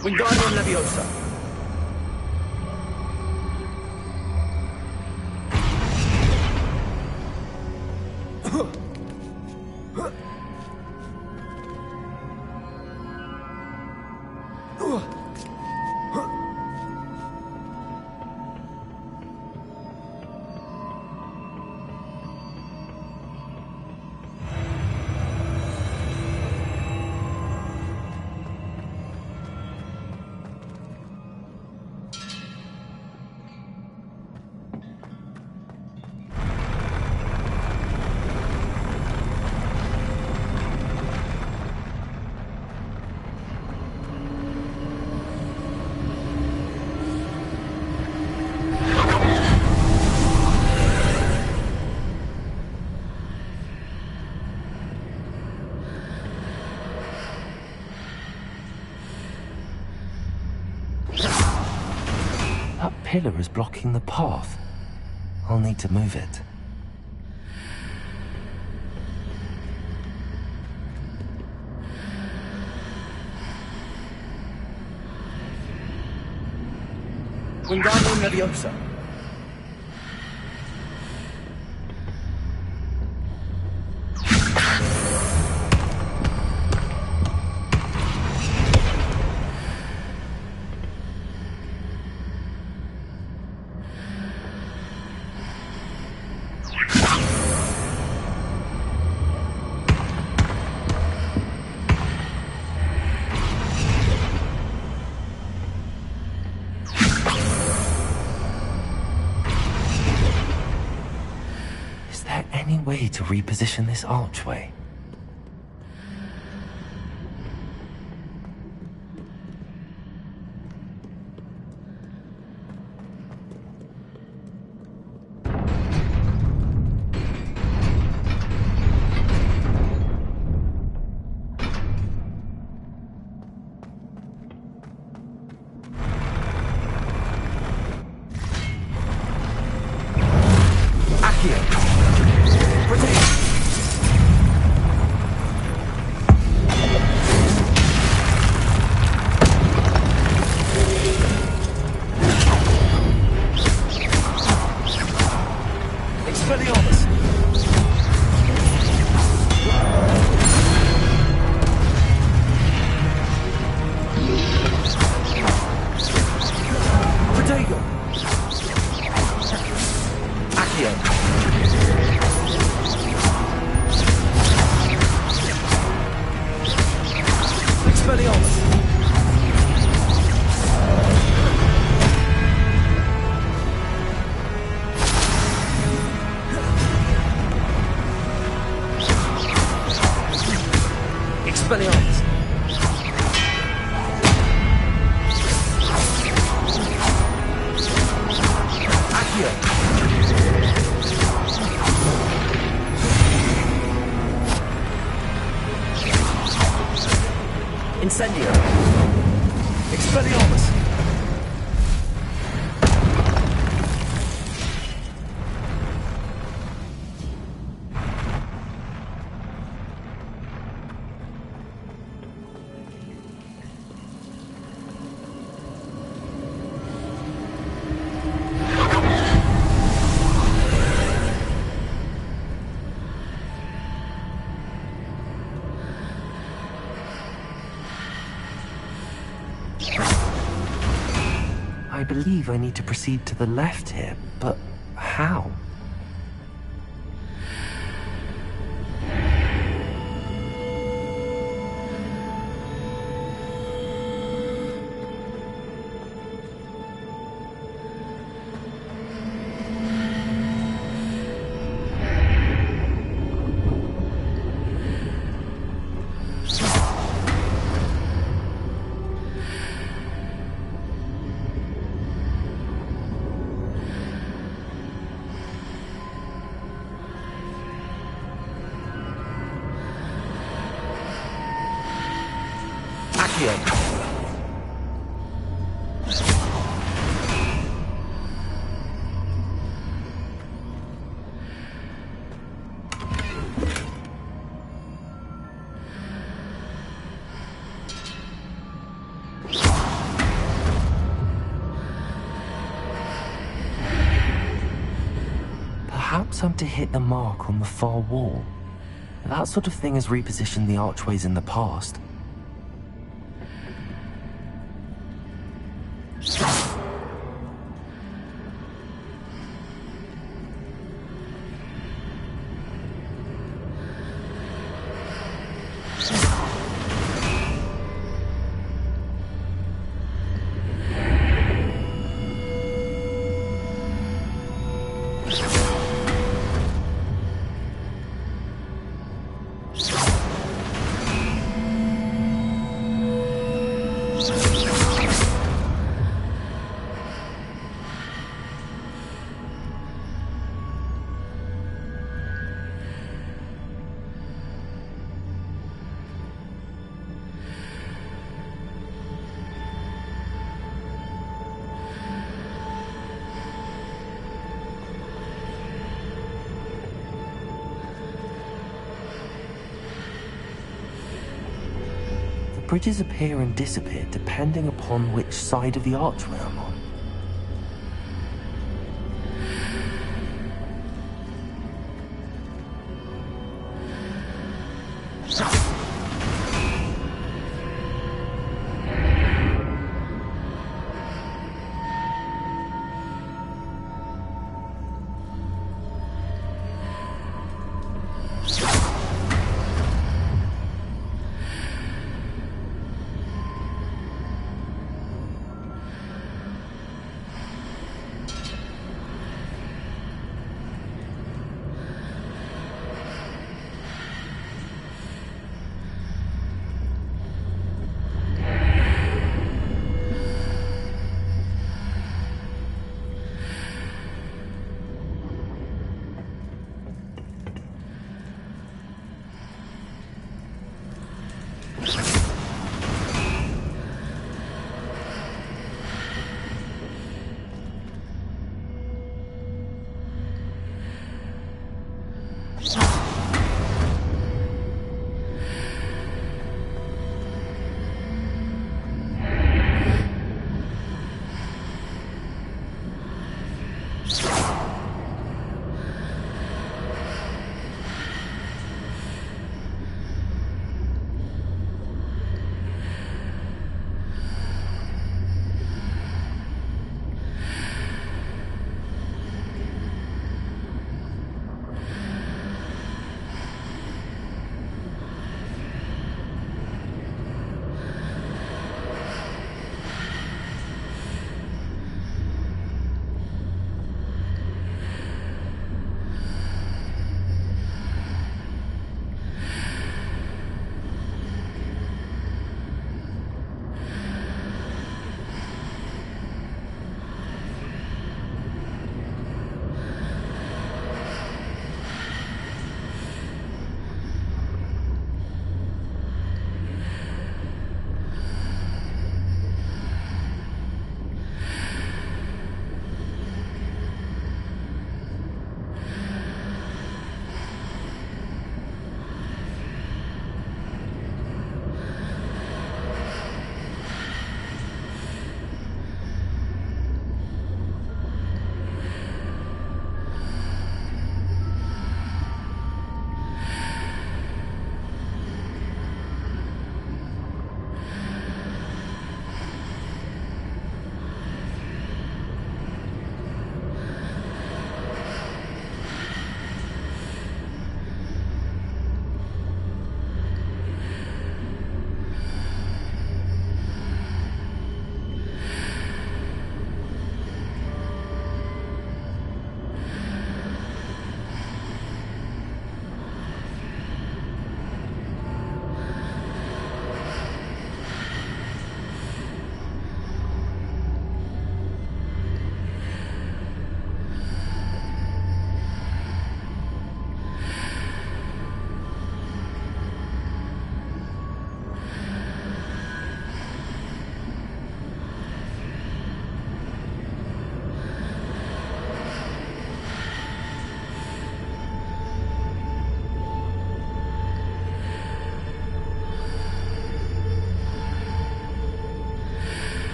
Wingardium Leviosa. That pillar is blocking the path. I'll need to move it. Wingardium Leviosa. Is there any way to reposition this archway? Expelliarmus. Accio. Incendio. Expelliarmus. I believe I need to proceed to the left here, but how? Accio. time to hit the mark on the far wall. That sort of thing has repositioned the archways in the past. Bridges appear and disappear depending upon which side of the archway I'm on.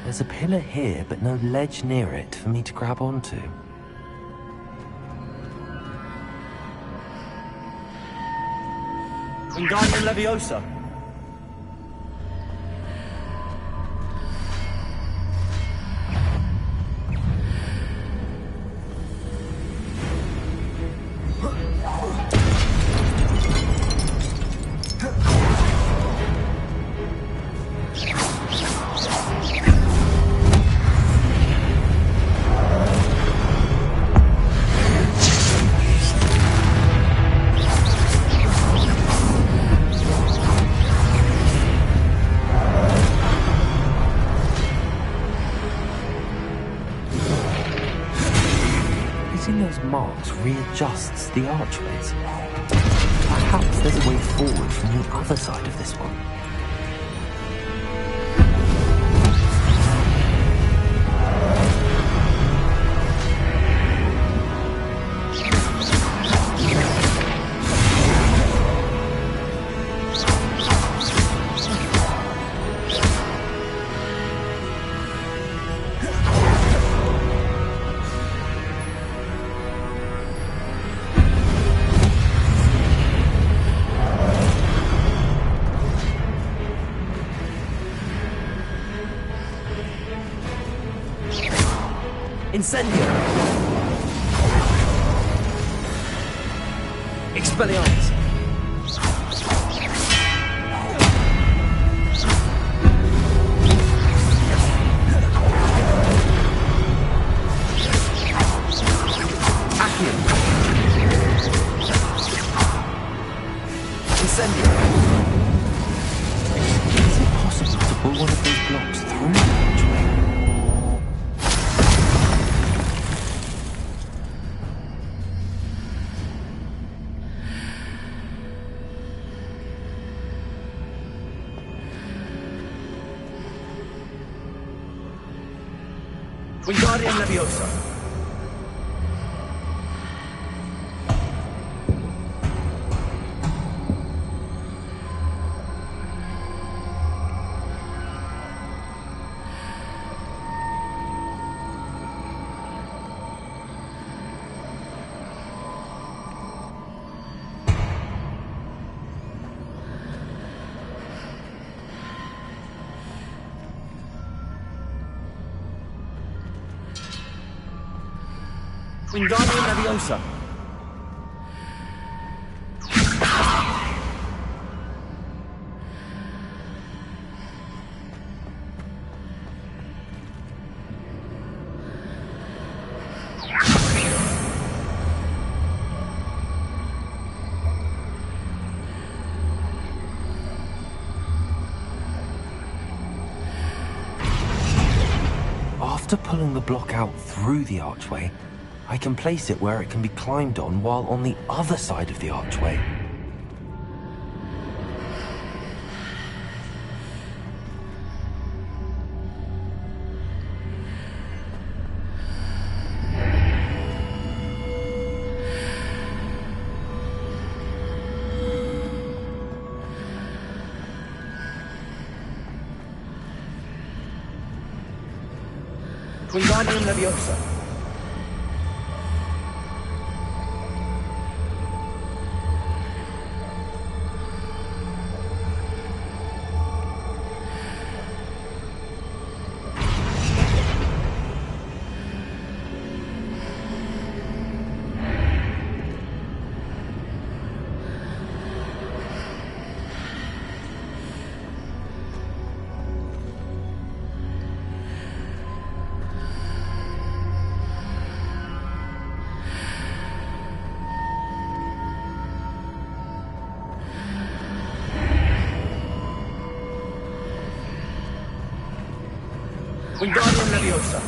There's a pillar here, but no ledge near it for me to grab onto. Wingardium Leviosa. Marks readjusts the archways. Perhaps there's a way forward from the other side of this one. Incendio. Expelliarmus. Accio. Incendio. Is it possible to pull one of those blocks through the archway? Wingardium Leviosa. Wingardium Leviosa. After pulling the block out through the archway, I can place it where it can be climbed on while on the other side of the archway. Wingardium Leviosa. Wingardium Leviosa.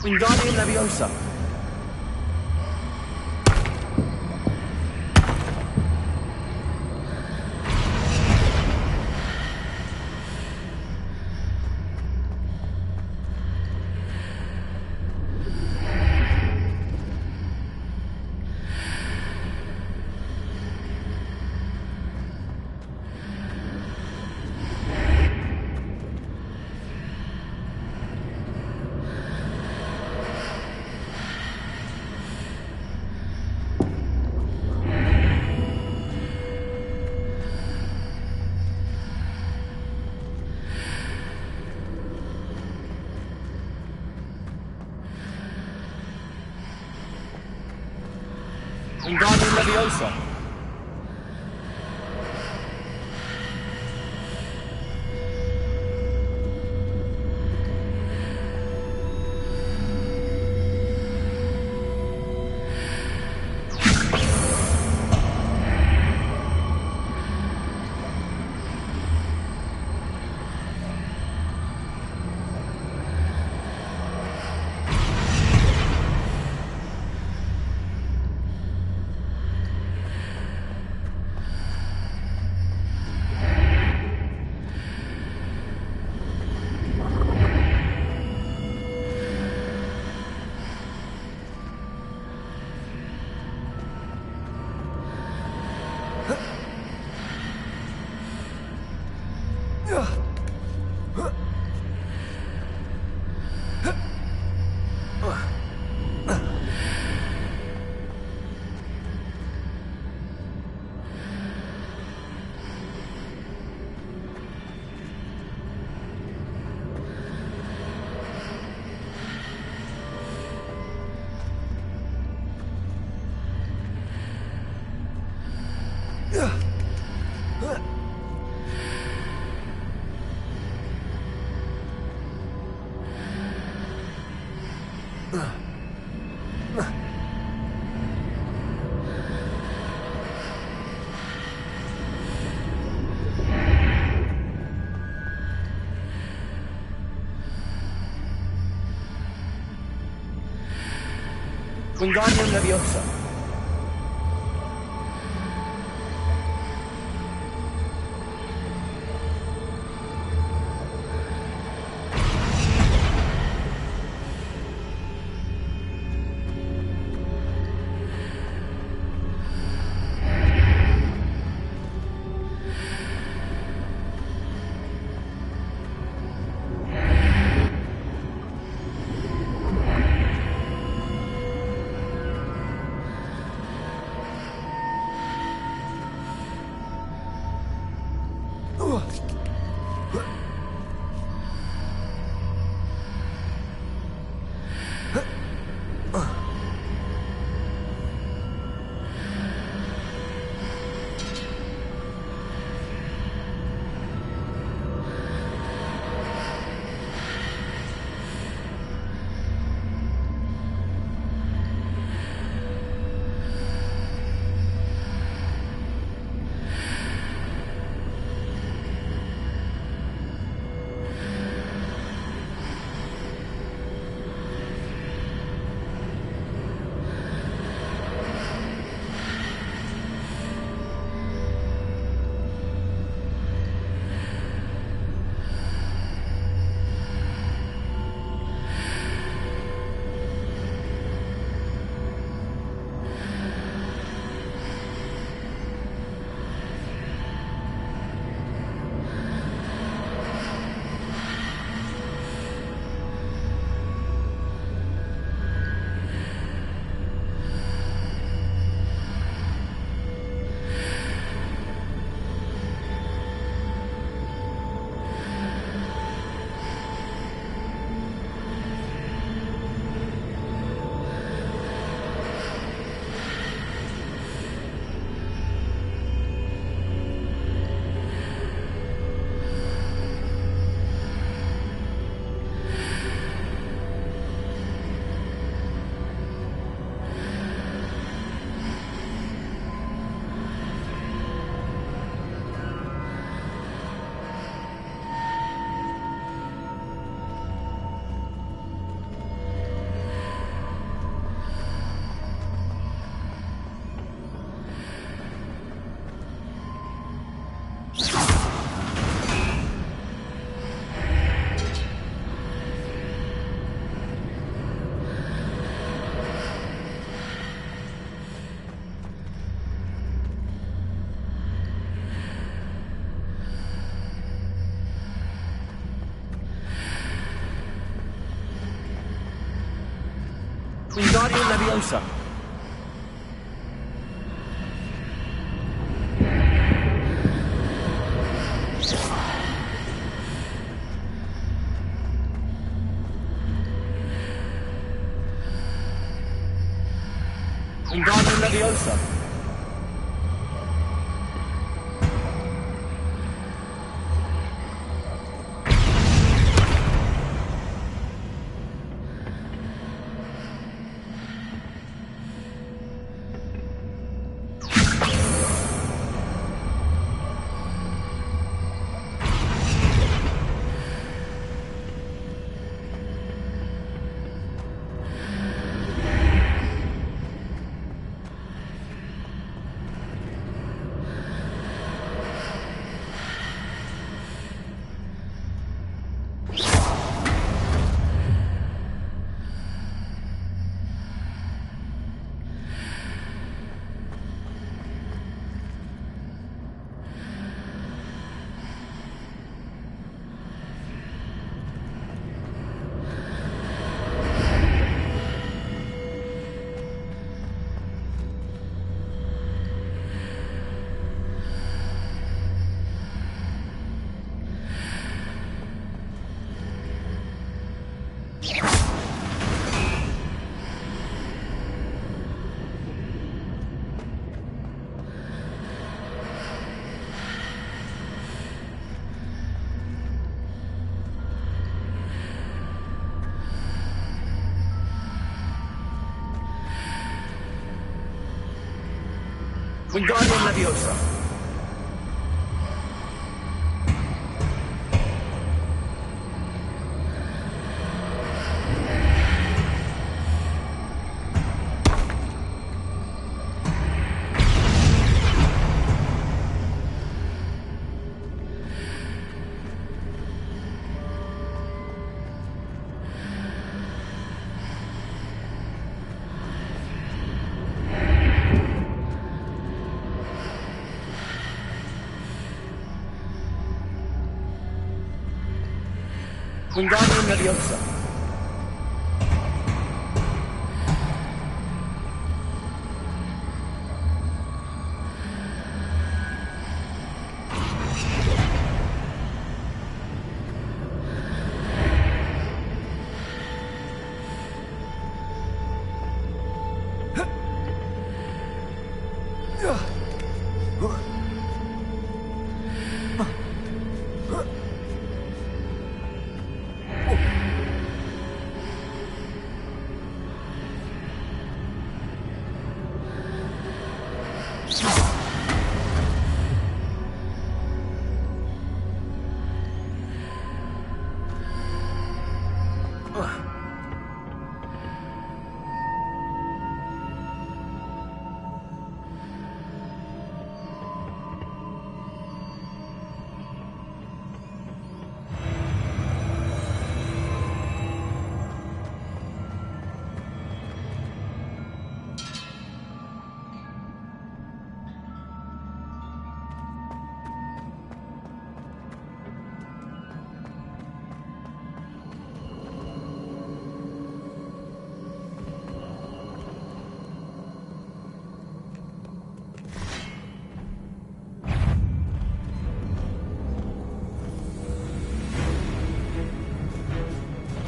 Wingardium Leviosa. Wingardium Leviosa. Wingardium Leviosa. Wingardium Leviosa. Wingardium Leviosa. Wingardium Leviosa. Wingardium Leviosa.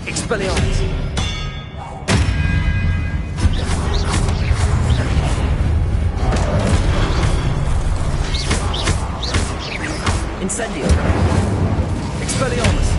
Expelliarmus. Incendio. Expelliarmus.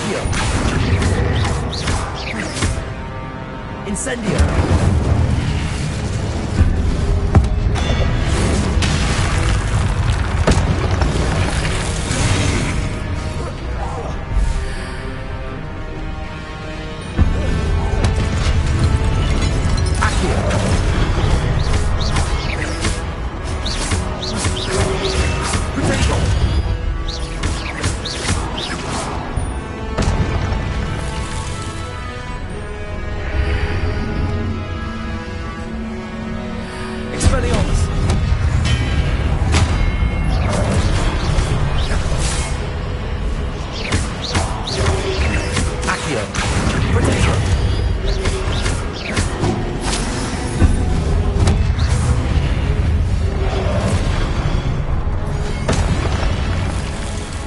Accio. Incendio.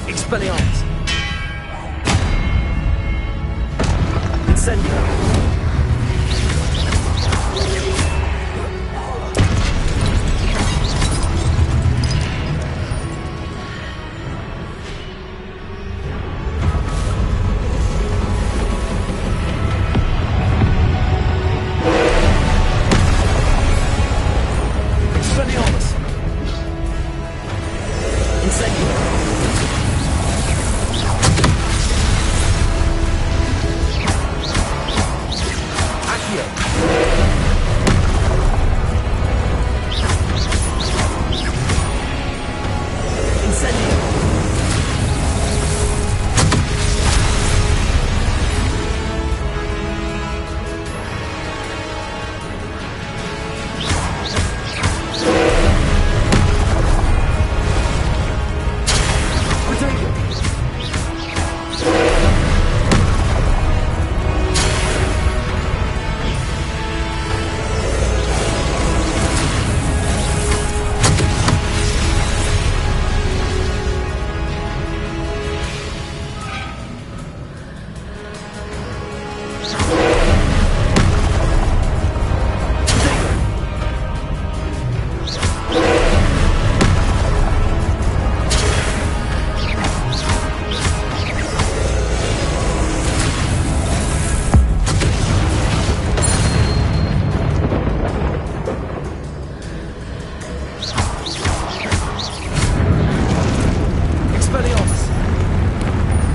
Expelliarmus. Incendio. Expelliarmus.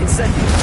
Incendio.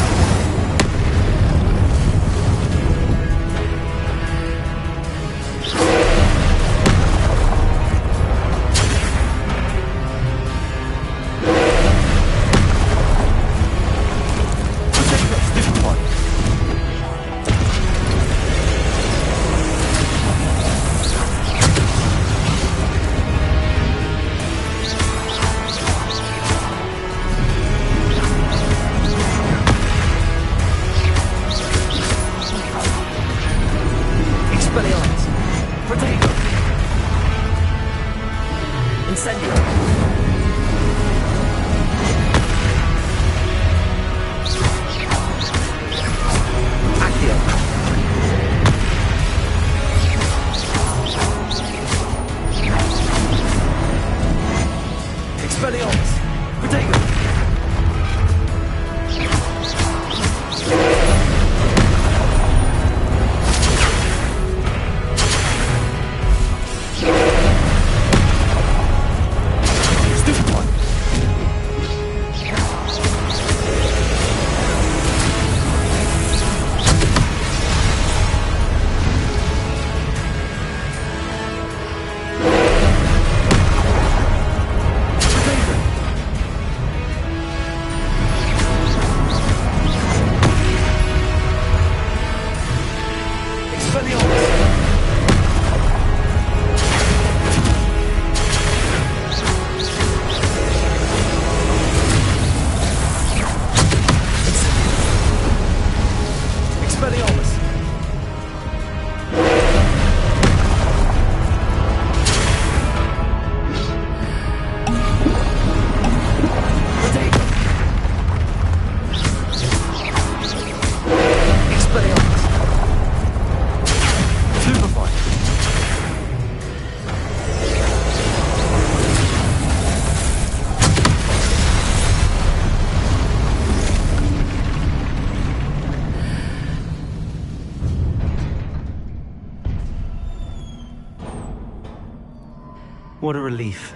What a relief.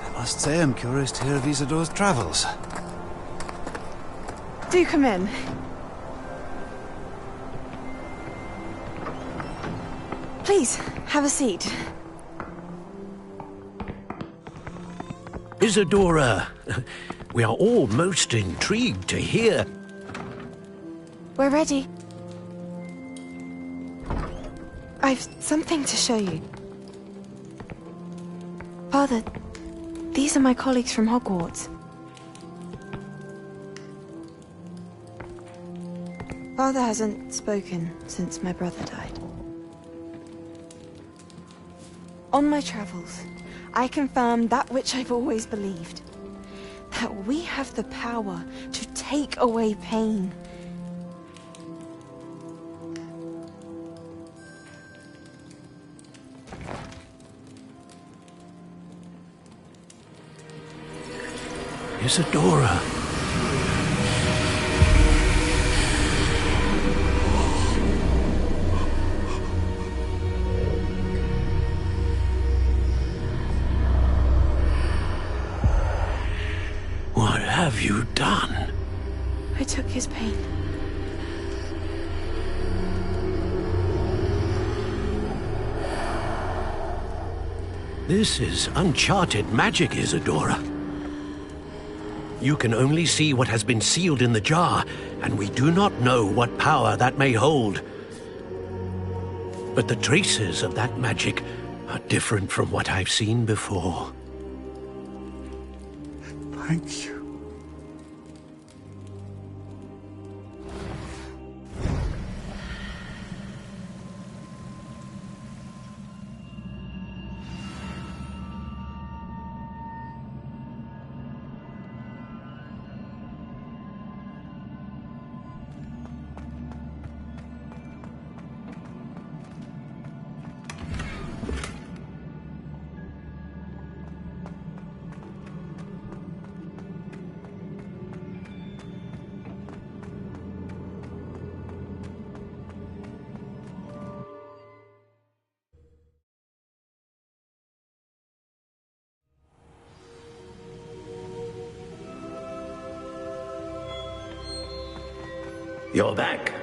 I must say I'm curious to hear of Isidore's travels. Do come in. Please, have a seat. Isadora, we are all most intrigued to hear. We're ready. I've something to show you. Father, these are my colleagues from Hogwarts. Father hasn't spoken since my brother died. On my travels, I confirmed that which I've always believed. That we have the power to take away pain. Isadora. What have you done? I took his pain. This is uncharted magic, Isadora. You can only see what has been sealed in the jar, and we do not know what power that may hold. But the traces of that magic are different from what I've seen before. Thank you. You're back.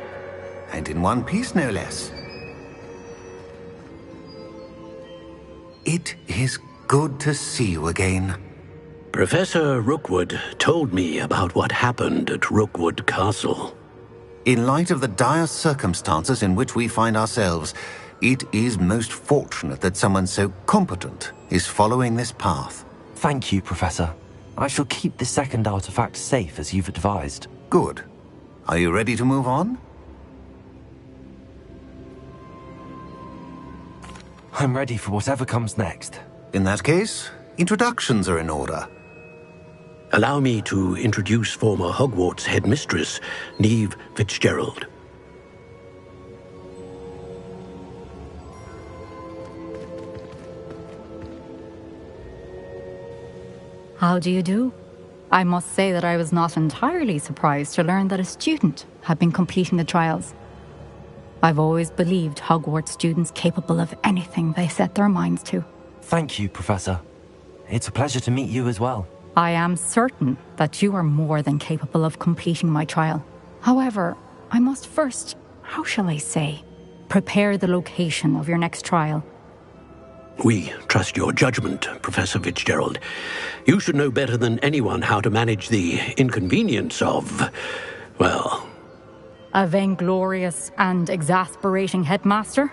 And in one piece, no less. It is good to see you again. Professor Rookwood told me about what happened at Rookwood Castle. In light of the dire circumstances in which we find ourselves, it is most fortunate that someone so competent is following this path. Thank you, Professor. I shall keep the second artifact safe as you've advised. Good. Are you ready to move on? I'm ready for whatever comes next. In that case, introductions are in order. Allow me to introduce former Hogwarts headmistress, Neve Fitzgerald. How do you do? I must say that I was not entirely surprised to learn that a student had been completing the trials. I've always believed Hogwarts students capable of anything they set their minds to. Thank you, Professor. It's a pleasure to meet you as well. I am certain that you are more than capable of completing my trial. However, I must first, how shall I say, prepare the location of your next trial. We trust your judgment, Professor Fitzgerald. You should know better than anyone how to manage the inconvenience of, well, A vainglorious and exasperating headmaster?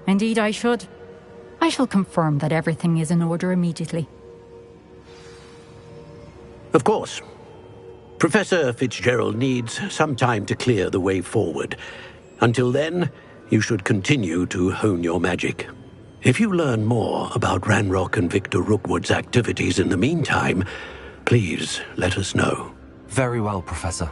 Indeed I should. I shall confirm that everything is in order immediately. Of course. Professor Fitzgerald needs some time to clear the way forward. Until then, you should continue to hone your magic. If you learn more about Ranrock and Victor Rookwood's activities in the meantime, please let us know. Very well, Professor.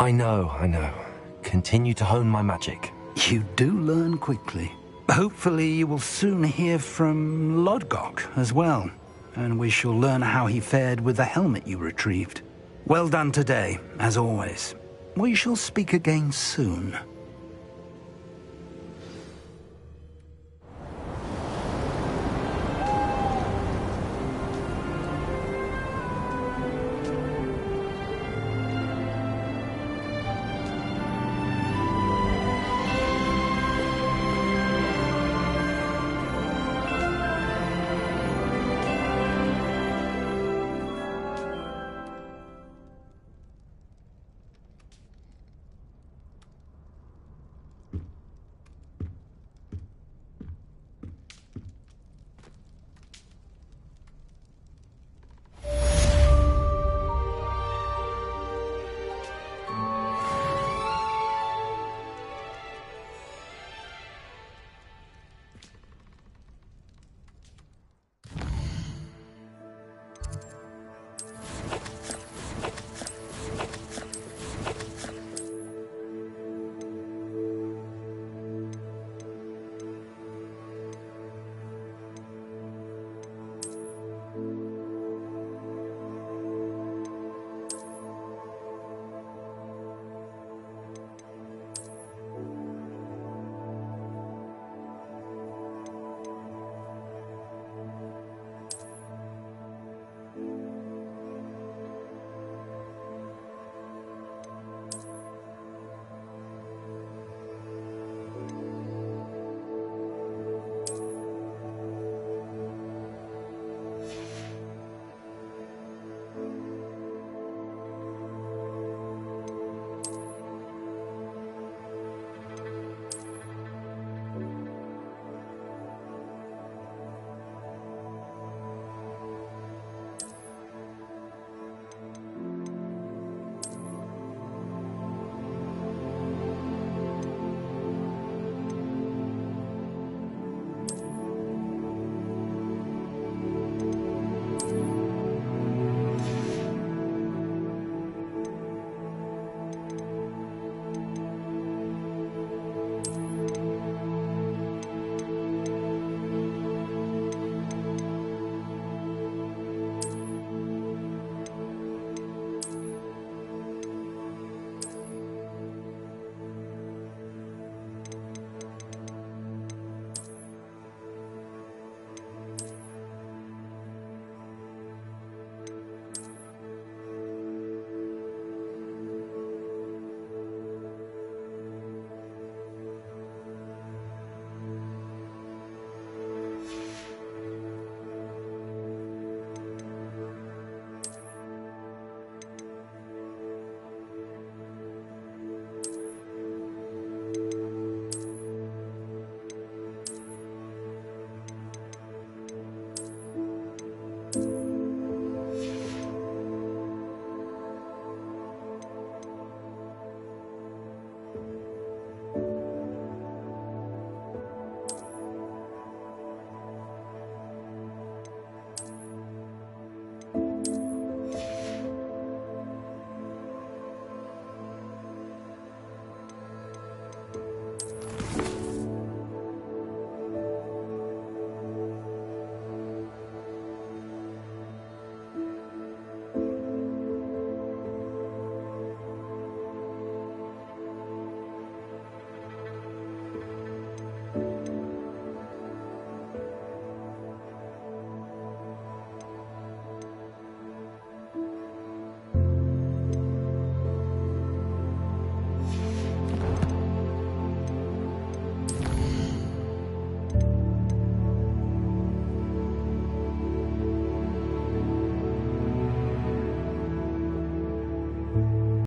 I know. Continue to hone my magic. You do learn quickly. Hopefully you will soon hear from Lodgok as well, and we shall learn how he fared with the helmet you retrieved. Well done today, as always. We shall speak again soon.